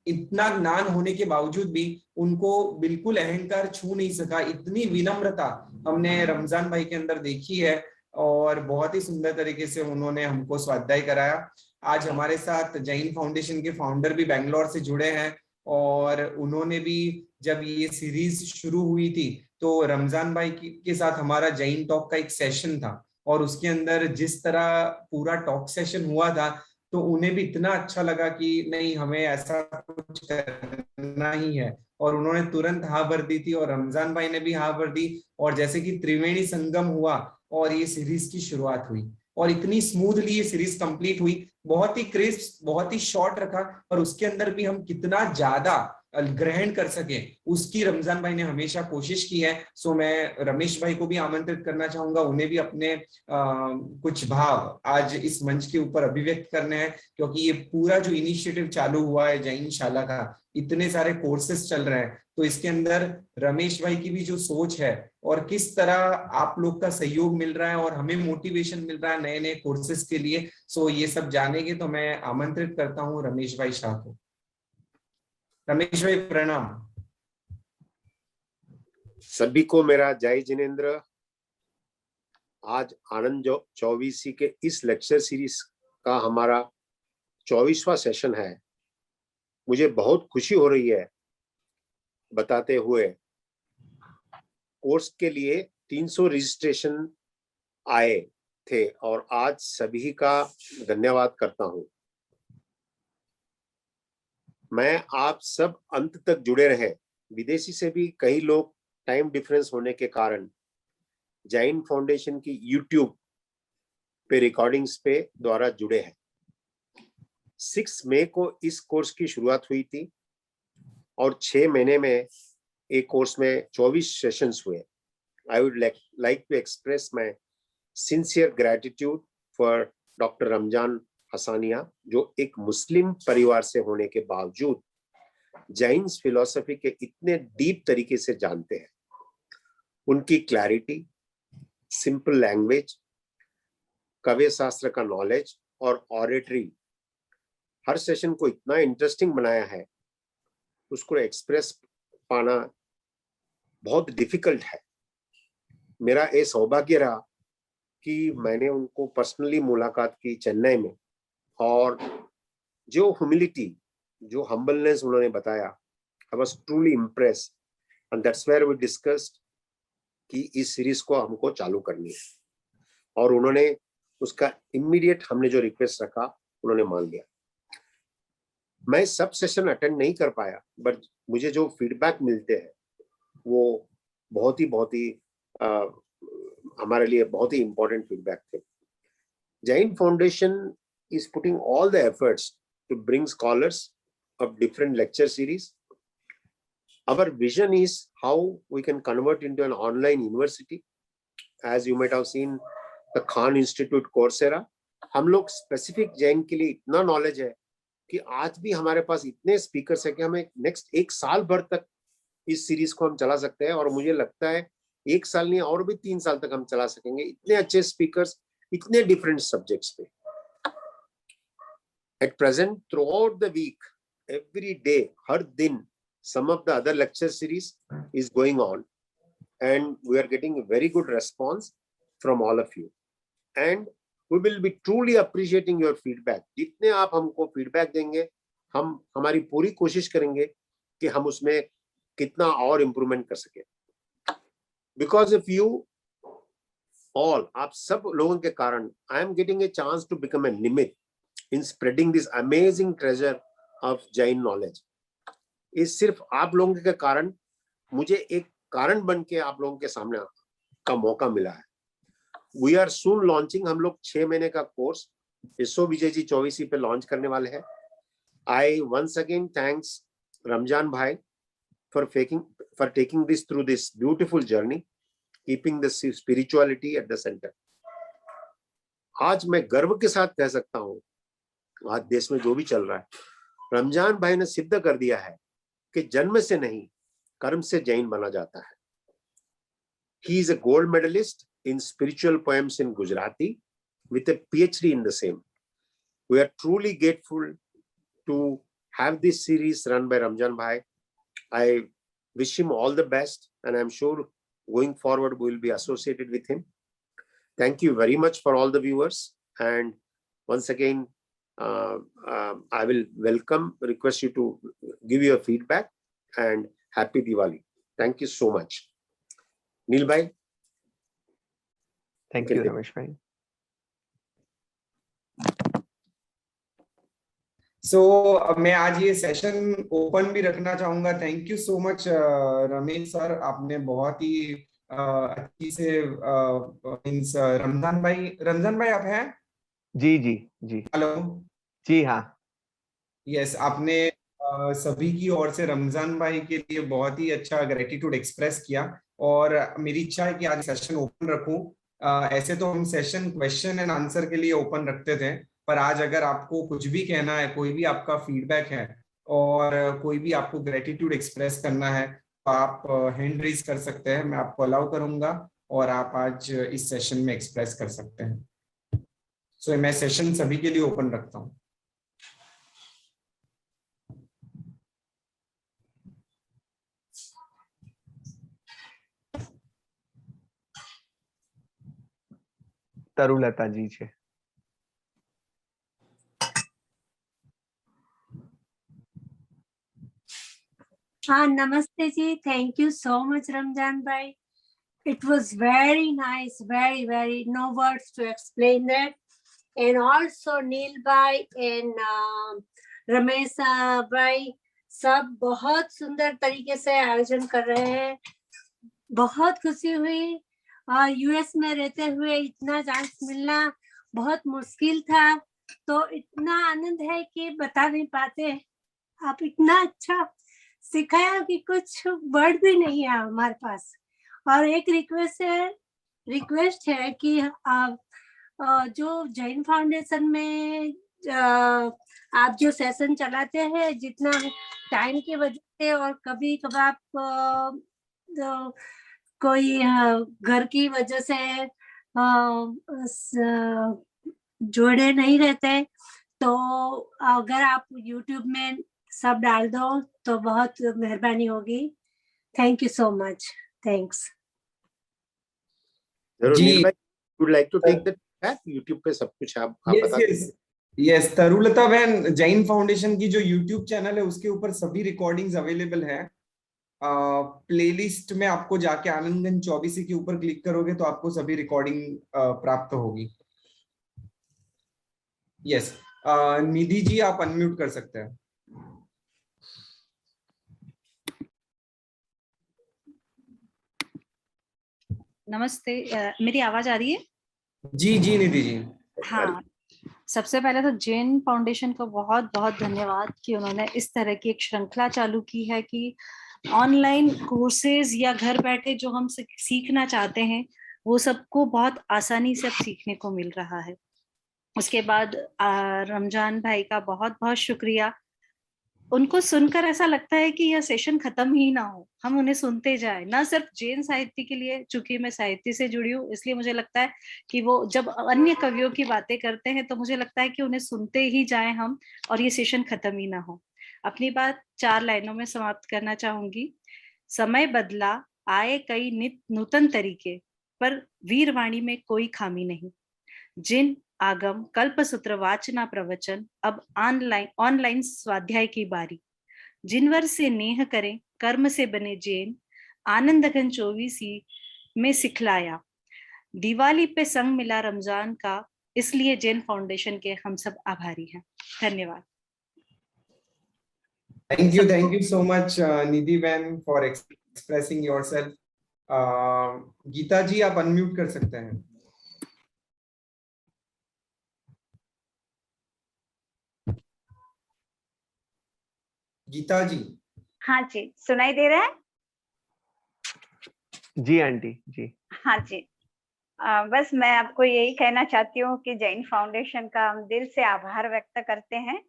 Speaker 1: इतना ज्ञान होने के बावजूद भी उनको बिल्कुल अहंकार छू नहीं सका, इतनी विनम्रता हमने रमजान भाई के अंदर देखी है। और बहुत ही सुंदर तरीके से उन्होंने हमको स्वाध्याय कराया। आज हमारे साथ जैन फाउंडेशन के फाउंडर भी बेंगलोर से जुड़े हैं, और उन्होंने भी जब ये सीरीज शुरू हुई थी तो रमजान भाई के साथ हमारा जैन टॉक का एक सेशन था, और उसके अंदर जिस तरह पूरा टॉक सेशन हुआ था तो उन्हें भी इतना अच्छा लगा कि नहीं, हमें ऐसा कुछ करना ही है। और उन्होंने तुरंत हाँ भर दी थी, और रमजान भाई ने भी हाँ भर दी। और जैसे कि त्रिवेणी संगम हुआ और ये सीरीज की शुरुआत हुई, और इतनी स्मूथली ये सीरीज कंप्लीट हुई, बहुत ही क्रिस्प, बहुत ही शॉर्ट रखा, और उसके अंदर भी हम कितना ज्यादा ग्रहण कर सके उसकी रमजान भाई ने हमेशा कोशिश की है। सो मैं रमेश भाई को भी आमंत्रित करना चाहूंगा, उन्हें भी अपने कुछ भाव आज इस मंच के ऊपर अभिव्यक्त करने हैं, क्योंकि ये पूरा जो इनिशिएटिव चालू हुआ है जैन शाला का, इतने सारे कोर्सेस चल रहे हैं, तो इसके अंदर रमेश भाई की भी जो सोच है और किस तरह आप लोग का सहयोग मिल रहा है और हमें मोटिवेशन मिल रहा है नए नए कोर्सेज के लिए, सो ये सब जानेंगे। तो मैं आमंत्रित करता हूँ रमेश भाई शाह को। रमेश भाई प्रणाम।
Speaker 3: सभी को मेरा जय जिनेन्द्र। आज आनंद 24 के इस लेक्चर सीरीज का हमारा 24वां सेशन है। मुझे बहुत खुशी हो रही है बताते हुए, कोर्स के लिए 300 रजिस्ट्रेशन आए थे और आज सभी का धन्यवाद करता हूं। मैं आप सब अंत तक जुड़े रहे। विदेशी से भी कई लोग टाइम डिफरेंस होने के कारण जैन फाउंडेशन की यूट्यूब पे रिकॉर्डिंग्स पे द्वारा जुड़े हैं। 6 मई को इस कोर्स की शुरुआत हुई थी और 6 महीने में एक कोर्स में 24 सेशंस हुए। I would like to express my sincere gratitude for doctor Ramzan Hasania, जो एक मुस्लिम परिवार से होने के बावजूद जैन फिलॉसफी के इतने डीप तरीके से जानते हैं। उनकी क्लैरिटी, सिंपल लैंग्वेज, काव्य शास्त्र का नॉलेज और ऑरेटरी हर सेशन को इतना इंटरेस्टिंग बनाया है, उसको एक्सप्रेस पाना बहुत डिफिकल्ट है। मेरा ये सौभाग्य रहा कि मैंने उनको पर्सनली मुलाकात की चेन्नई में, और जो ह्यूमिलिटी, जो हम्बलनेस उन्होंने बताया, I was truly impressed, and that's where we discussed कि इस सीरीज को हमको चालू करनी है। और उन्होंने उसका इमीडिएट हमने जो रिक्वेस्ट रखा उन्होंने मान लिया। मैं सब सेशन अटेंड नहीं कर पाया, बट मुझे जो फीडबैक मिलते हैं वो बहुत ही हमारे लिए बहुत ही इंपॉर्टेंट फीडबैक थे। Jain foundation is putting all the efforts to bring scholars of different lecture series. Our vision is how we can convert into an online university. As you might have seen the Khan Institute Coursera, हम लोग specific Jain के लिए इतना knowledge है कि आज भी हमारे पास इतने स्पीकर्स है कि हमें नेक्स्ट 1 साल भर तक इस सीरीज को हम चला सकते हैं। और मुझे लगता है 1 साल नहीं और भी 3 साल तक हम चला सकेंगे। इतने अच्छे स्पीकर्स, इतने डिफरेंट सब्जेक्ट्स पे। At present, throughout the week, every day, हर दिन, some of the other lecture series is going on, and we are getting a very good response from all of you. And we will be truly appreciating your feedback. जितने आप हमको feedback देंगे, हम हमारी पूरी कोशिश करेंगे कि हम उसमें कितना और improvement कर सके। Because of you all, आप सब लोगों के कारण, I am getting a chance to become a limit in spreading this amazing treasure of Jain knowledge. इस सिर्फ आप लोगों के कारण मुझे एक कारण बन के आप लोगों के सामने का मौका मिला है। वी आर सून लॉन्चिंग, हम लोग 6 महीने का कोर्स इसो विजय जी 24 पे लॉन्च करने वाले हैं। I once again thanks Ramzan भाई for taking this through this beautiful journey, keeping the spirituality at the center. आज मैं गर्व के साथ कह सकता हूँ, आज देश में जो भी चल रहा है, रमजान भाई ने सिद्ध कर दिया है कि जन्म से नहीं कर्म से जैन बना जाता है। He is a gold medalist in spiritual poems in Gujarati with a PhD in the same. We are truly grateful to have this series run by Ramjan bhai. I wish him all the best, and I'm sure going forward we will be associated with him. Thank you very much for all the viewers, and once again I will request you to give your feedback, and happy Diwali. Thank you so much. Neil bhai.
Speaker 2: Thank you Ramesh bhai.
Speaker 1: So मैं आज ये session open भी रखना चाहूंगा। Thank you so much Ramesh sir, आपने बहुत ही अच्छी से मींस रमजान भाई आप हैं?
Speaker 2: जी जी जी,
Speaker 1: हेलो
Speaker 2: जी हाँ,
Speaker 1: यस, आपने सभी की ओर से रमजान भाई के लिए बहुत ही अच्छा ग्रेटिट्यूड एक्सप्रेस किया, और मेरी इच्छा है कि आज सेशन ओपन रखूं। ऐसे तो हम सेशन क्वेश्चन एंड आंसर के लिए ओपन रखते थे, पर आज अगर आपको कुछ भी कहना है, कोई भी आपका फीडबैक है और कोई भी आपको ग्रेटिट्यूड एक्सप्रेस करना है, तो आप हैंड रेज कर सकते हैं, मैं आपको अलाउ करूंगा और आप आज इस सेशन में एक्सप्रेस कर सकते हैं। सो मैं सेशन सभी के लिए ओपन रखता हूँ।
Speaker 2: तरुलता जी છે।
Speaker 4: हाँ, नमस्ते जी। Thank you so much Ramzan भाई। It was very nice, very no words to explain that. And also Neil bhai and Ramesh भाई सब बहुत सुंदर तरीके से आयोजन कर रहे हैं। बहुत खुशी हुई। यूएस में रहते हुए इतना चांस मिलना बहुत मुश्किल था, तो इतना आनंद है कि बता नहीं पाते। आप इतना अच्छा सिखाया कि कुछ वर्ड भी नहीं है हमारे पास। और एक रिक्वेस्ट है कि आप जो जैन फाउंडेशन में आप जो सेशन चलाते हैं, जितना टाइम की वजह से और कभी कभार कोई घर की वजह से जोड़े नहीं रहते, तो अगर आप YouTube में सब डाल दो तो बहुत मेहरबानी होगी। Thank you so much. Thanks
Speaker 3: जी। would like to take that back YouTube पे सब कुछ आप बता दीजिए।
Speaker 1: यस, तरुलता बहन, जैन फाउंडेशन की जो YouTube चैनल है उसके ऊपर सभी रिकॉर्डिंग्स अवेलेबल है। प्लेलिस्ट में आपको जाके आनंदगंज 24 के ऊपर क्लिक करोगे तो आपको सभी रिकॉर्डिंग प्राप्त होगी। यस, निधि जी आप अनम्यूट कर सकते हैं।
Speaker 5: नमस्ते, मेरी आवाज आ रही है?
Speaker 1: जी जी निधि जी।
Speaker 5: हाँ, सबसे पहले तो जैन फाउंडेशन को बहुत बहुत धन्यवाद कि उन्होंने इस तरह की एक श्रृंखला चालू की है कि ऑनलाइन कोर्सेज या घर बैठे जो हम सीखना चाहते हैं वो सबको बहुत आसानी से अब सीखने को मिल रहा है। उसके बाद रमजान भाई का बहुत बहुत शुक्रिया। उनको सुनकर ऐसा लगता है कि यह सेशन खत्म ही ना हो, हम उन्हें सुनते जाएं। ना सिर्फ जैन साहित्य के लिए, चूंकि मैं साहित्य से जुड़ी हूँ इसलिए मुझे लगता है कि वो जब अन्य कवियों की बातें करते हैं तो मुझे लगता है कि उन्हें सुनते ही जाएं हम, और ये सेशन खत्म ही ना हो। अपनी बात 4 लाइनों में समाप्त करना चाहूंगी। समय बदला, आए कई नित नूतन तरीके, पर वीरवाणी में कोई खामी नहीं। जिन आगम कल्पसूत्र वाचना प्रवचन, अब ऑनलाइन स्वाध्याय की बारी। जिनवर से नेह करें, कर्म से बने जैन, आनंदगंज 24 में सिखलाया। दिवाली पे संग मिला रमजान का, इसलिए जैन फाउंडेशन के हम सब आभारी हैं। धन्यवाद।
Speaker 1: थैंक यू सो मच निधि बहन फॉर एक्सप्रेसिंग योरसेल्फ। गीता जी आप अनम्यूट कर सकते हैं। गीता जी।
Speaker 6: हाँ जी, सुनाई दे रहा है?
Speaker 2: जी आंटी जी।
Speaker 6: हाँ जी। बस मैं आपको यही कहना चाहती हूँ कि जैन फाउंडेशन का हम दिल से आभार व्यक्त करते हैं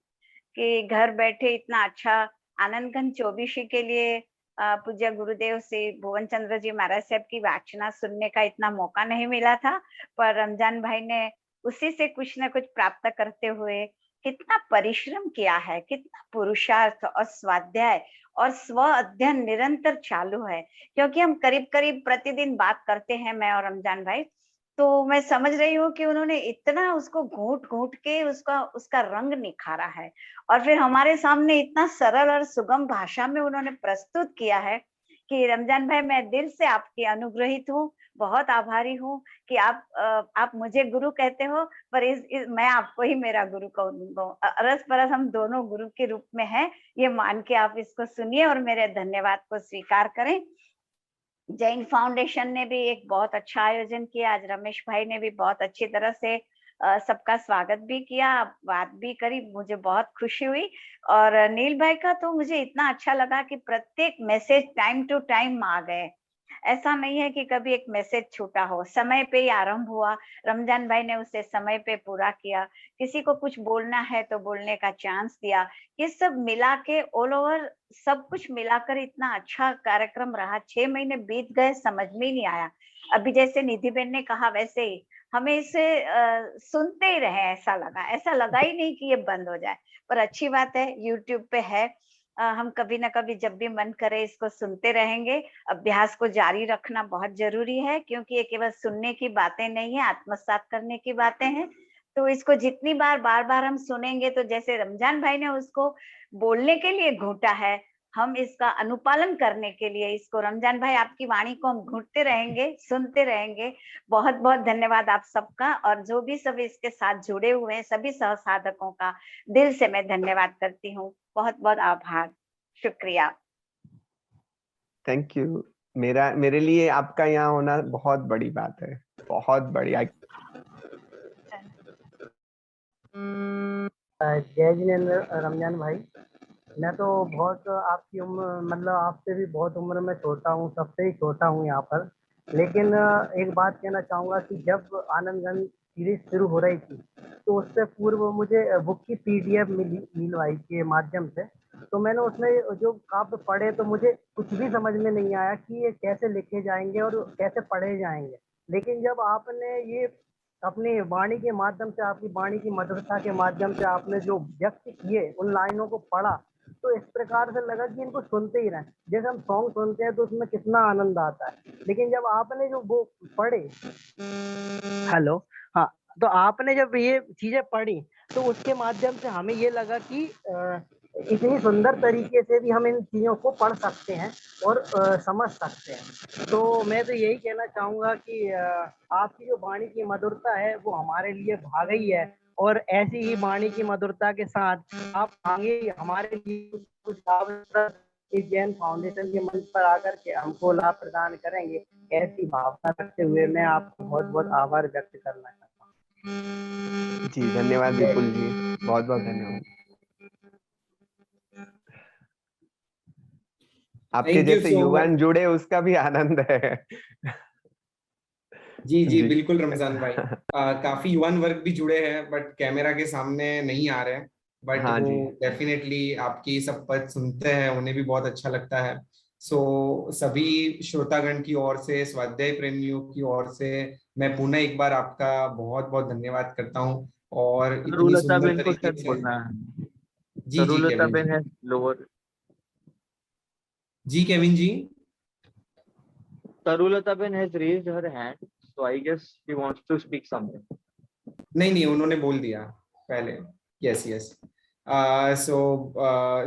Speaker 6: कि घर बैठे इतना अच्छा आनंदगंज चौबीसी के लिए पूज्य गुरुदेव श्री भुवन चंद्र जी महाराज साहब की वाचना सुनने का इतना मौका नहीं मिला था, पर रमजान भाई ने उसी से कुछ न कुछ प्राप्त करते हुए कितना परिश्रम किया है, कितना पुरुषार्थ और स्वाध्याय और स्व अध्ययन निरंतर चालू है। क्योंकि हम करीब करीब प्रतिदिन बात करते हैं, मैं और रमजान भाई, तो मैं समझ रही हूँ कि उन्होंने इतना उसको घूट घूट के उसका रंग निखारा है और फिर हमारे सामने इतना सरल और सुगम भाषा में उन्होंने प्रस्तुत किया है कि रमजान भाई, मैं दिल से आपकी अनुग्रहित हूँ, बहुत आभारी हूँ कि आप मुझे गुरु कहते हो, पर मैं आपको ही मेरा गुरु कहूंगा। अरस परस हम दोनों गुरु के रूप में हैं, ये मान के आप इसको सुनिए और मेरे धन्यवाद को स्वीकार करें। जैन फाउंडेशन ने भी एक बहुत अच्छा आयोजन किया। आज रमेश भाई ने भी बहुत अच्छी तरह से सबका स्वागत भी किया, बात भी करी, मुझे बहुत खुशी हुई। और नील भाई का तो मुझे इतना अच्छा लगा कि प्रत्येक मैसेज टाइम टू टाइम आ गए। ऐसा नहीं है कि कभी एक मैसेज छूटा हो, समय पे ही आरंभ हुआ, रमजान भाई ने उसे समय पे पूरा किया। किसी को कुछ बोलना है तो बोलने का चांस दिया। ये सब मिला के ऑल ओवर सब कुछ मिलाकर इतना अच्छा कार्यक्रम रहा। 6 महीने बीत गए, समझ में ही नहीं आया। अभी जैसे निधि बहन ने कहा वैसे ही हमें इसे सुनते ही रहे, ऐसा लगा ही नहीं कि ये बंद हो जाए। पर अच्छी बात है, यूट्यूब पे है, हम कभी ना कभी जब भी मन करे इसको सुनते रहेंगे। अभ्यास को जारी रखना बहुत जरूरी है, क्योंकि ये केवल सुनने की बातें नहीं है, आत्मसात करने की बातें हैं। तो इसको जितनी बार बार हम सुनेंगे, तो जैसे रमजान भाई ने उसको बोलने के लिए घूंटा है, हम इसका अनुपालन करने के लिए इसको, रमजान भाई आपकी वाणी को हम घूंटते रहेंगे, सुनते रहेंगे। बहुत बहुत धन्यवाद आप सबका, और जो भी सब इसके साथ जुड़े हुए हैं सभी सहसाधकों का दिल से मैं धन्यवाद करती हूँ। बहुत बहुत आभार, शुक्रिया।
Speaker 2: Thank you. मेरे लिए आपका यहाँ होना बहुत बड़ी बात है, बहुत बड़ी।
Speaker 7: जय जिनेंद्र रमजान भाई, मैं तो बहुत आपकी उम्र, मतलब आपसे भी बहुत उम्र में छोटा हूँ, सबसे ही छोटा हूँ यहाँ पर। लेकिन एक बात कहना चाहूँगा कि जब आनंदगंज सीरीज शुरू हो रही थी, तो उससे पूर्व मुझे बुक की PDF मिली भाई के माध्यम से। तो मैंने उसमें जो काव्य पढ़े, तो मुझे कुछ भी समझ में नहीं आया कि ये कैसे लिखे जाएंगे और कैसे पढ़े जाएंगे। लेकिन जब आपने ये अपनी वाणी के माध्यम से, आपकी वाणी की मधुरता के माध्यम से आपने जो व्यक्त किए, उन लाइनों को पढ़ा, तो इस प्रकार से लगा कि इनको सुनते ही रहें। जैसे हम सॉन्ग सुनते हैं तो उसमें कितना आनंद आता है, लेकिन जब आपने जो वो पढ़े, हेलो, हाँ, तो आपने जब ये चीजें पढ़ी, तो उसके माध्यम से हमें ये लगा कि इतनी सुंदर तरीके से भी हम इन चीजों को पढ़ सकते हैं और समझ सकते हैं। तो मैं तो यही कहना चाहूंगा कि आपकी जो वाणी की मधुरता है वो हमारे लिए भागी है, और ऐसी ही वाणी की मधुरता के साथ आप आगे हमारे लिए कुछ इस जैन फाउंडेशन के मंच पर आकर के हमको लाभ प्रदान करेंगे, ऐसी भावना रखते हुए मैं आपको बहुत बहुत आभार व्यक्त करना चाहता हूँ।
Speaker 2: जी धन्यवाद विपुल जी, बहुत बहुत धन्यवाद। आपके जैसे युवान जुड़े उसका भी आनंद है।
Speaker 1: जी बिल्कुल रमजान भाई, काफी युवान वर्ग भी जुड़े हैं, बट कैमरा के सामने नहीं आ रहे हैं, बट
Speaker 2: हाँ
Speaker 1: वो
Speaker 2: जी।
Speaker 1: डेफिनेटली आपकी सब पद सुनते हैं, उन्हें भी बहुत अच्छा लगता है। सो सभी श्रोतागण की ओर से, स्वाध्याय प्रेमियों की ओर से मैं पुनः एक बार आपका बहुत बहुत धन्यवाद करता हूँ। और इतनी सुंदर तरीके से जी Kevin ji Kevin ji
Speaker 8: Tarulata Ben has raised her hand, so I guess she wants to speak something.
Speaker 1: नहीं उन्होंने बोल दिया पहले। यस सो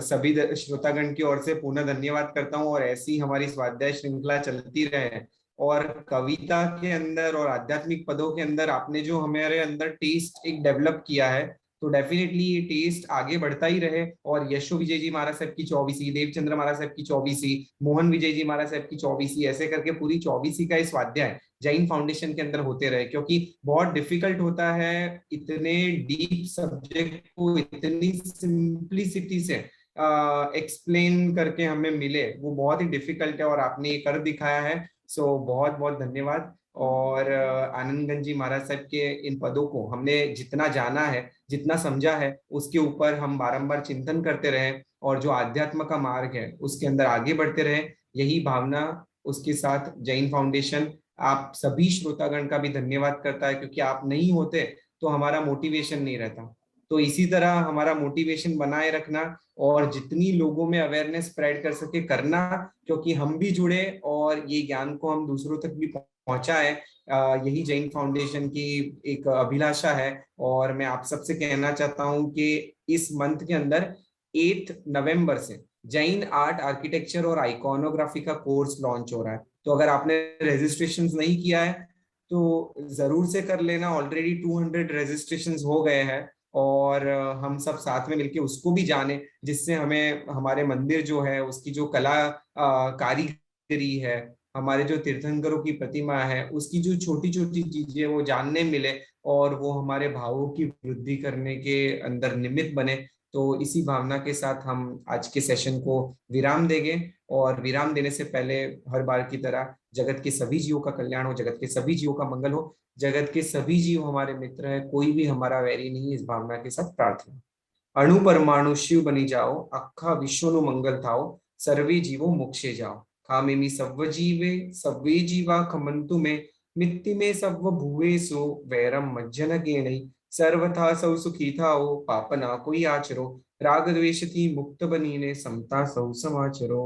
Speaker 1: सभी श्रोतागण की ओर से पुनः धन्यवाद करता हूँ, और ऐसी हमारी स्वाध्याय श्रृंखला चलती रहे। और कविता के अंदर और आध्यात्मिक पदों के अंदर आपने जो हमारे अंदर टेस्ट एक डेवलप किया है, तो डेफिनेटली ये टेस्ट आगे बढ़ता ही रहे। और यशो विजय जी महाराज साहब की 24वीं, देवचंद्र महाराज साहब की 24वीं, मोहन विजय जी महाराज साहब की 24वीं, ऐसे करके पूरी 24वीं का इस स्वाध्याय जैन फाउंडेशन के अंदर होते रहे। क्योंकि बहुत डिफिकल्ट होता है इतने डीप सब्जेक्ट को इतनी सिंप्लिसिटी से एक्सप्लेन करके हमें मिले वो बहुत ही डिफिकल्ट है और आपने ये कर दिखाया है। सो बहुत बहुत धन्यवाद। और आनंदगंज जी महाराज साहब के इन पदों को हमने जितना जाना है, जितना समझा है, उसके ऊपर हम बारंबार चिंतन करते रहे और जो आध्यात्म का मार्ग है उसके अंदर आगे बढ़ते रहे, यही भावना उसके साथ जैन फाउंडेशन आप सभी श्रोतागण का भी धन्यवाद करता है, क्योंकि आप नहीं होते तो हमारा मोटिवेशन नहीं रहता। तो इसी तरह हमारा मोटिवेशन बनाए रखना और जितनी लोगों में अवेयरनेस स्प्रेड कर सके करना, क्योंकि हम भी जुड़े और ये ज्ञान को हम दूसरों तक भी पहुंचाए, यही जैन फाउंडेशन की एक अभिलाषा है। और मैं आप सबसे कहना चाहता हूं कि इस मंथ के अंदर 8 नवंबर से जैन आर्ट आर्किटेक्चर और आइकॉनोग्राफी का कोर्स लॉन्च हो रहा है। तो अगर आपने रजिस्ट्रेशन नहीं किया है तो जरूर से कर लेना। ऑलरेडी 200 रजिस्ट्रेशंस हो गए हैं और हम सब साथ में मिलके उसको भी जाने, जिससे हमें हमारे मंदिर जो है उसकी जो कला कारीगरी है, हमारे जो तीर्थंकरों की प्रतिमा है उसकी जो छोटी छोटी चीजें वो जानने मिले और वो हमारे भावों की वृद्धि करने के अंदर निमित्त बने। तो इसी भावना के साथ हम आज के सेशन को विराम देंगे। और विराम देने से पहले हर बार की तरह जगत के सभी जीवों का कल्याण हो, जगत के सभी जीवों का मंगल हो, जगत के सभी जीव हमारे मित्र है, कोई भी हमारा वैरी नहीं, इस भावना के साथ प्रार्थना। अणु परमाणु शिव बनी जाओ, अखा विश्वनु मंगल थाओ, सर्वे जीवो मोक्षे जाओ। खामेमि सव्व जीवे सव्वे जीवा खमंतु में, मित्ति में सव्व भुवेसु वैरम मज्जन गेणै। सर्वथा सौ सुखी थाओ, पाप ना कोई आचरो, राग द्वेष थी मुक्त बनीने, समता सौ समाचरो।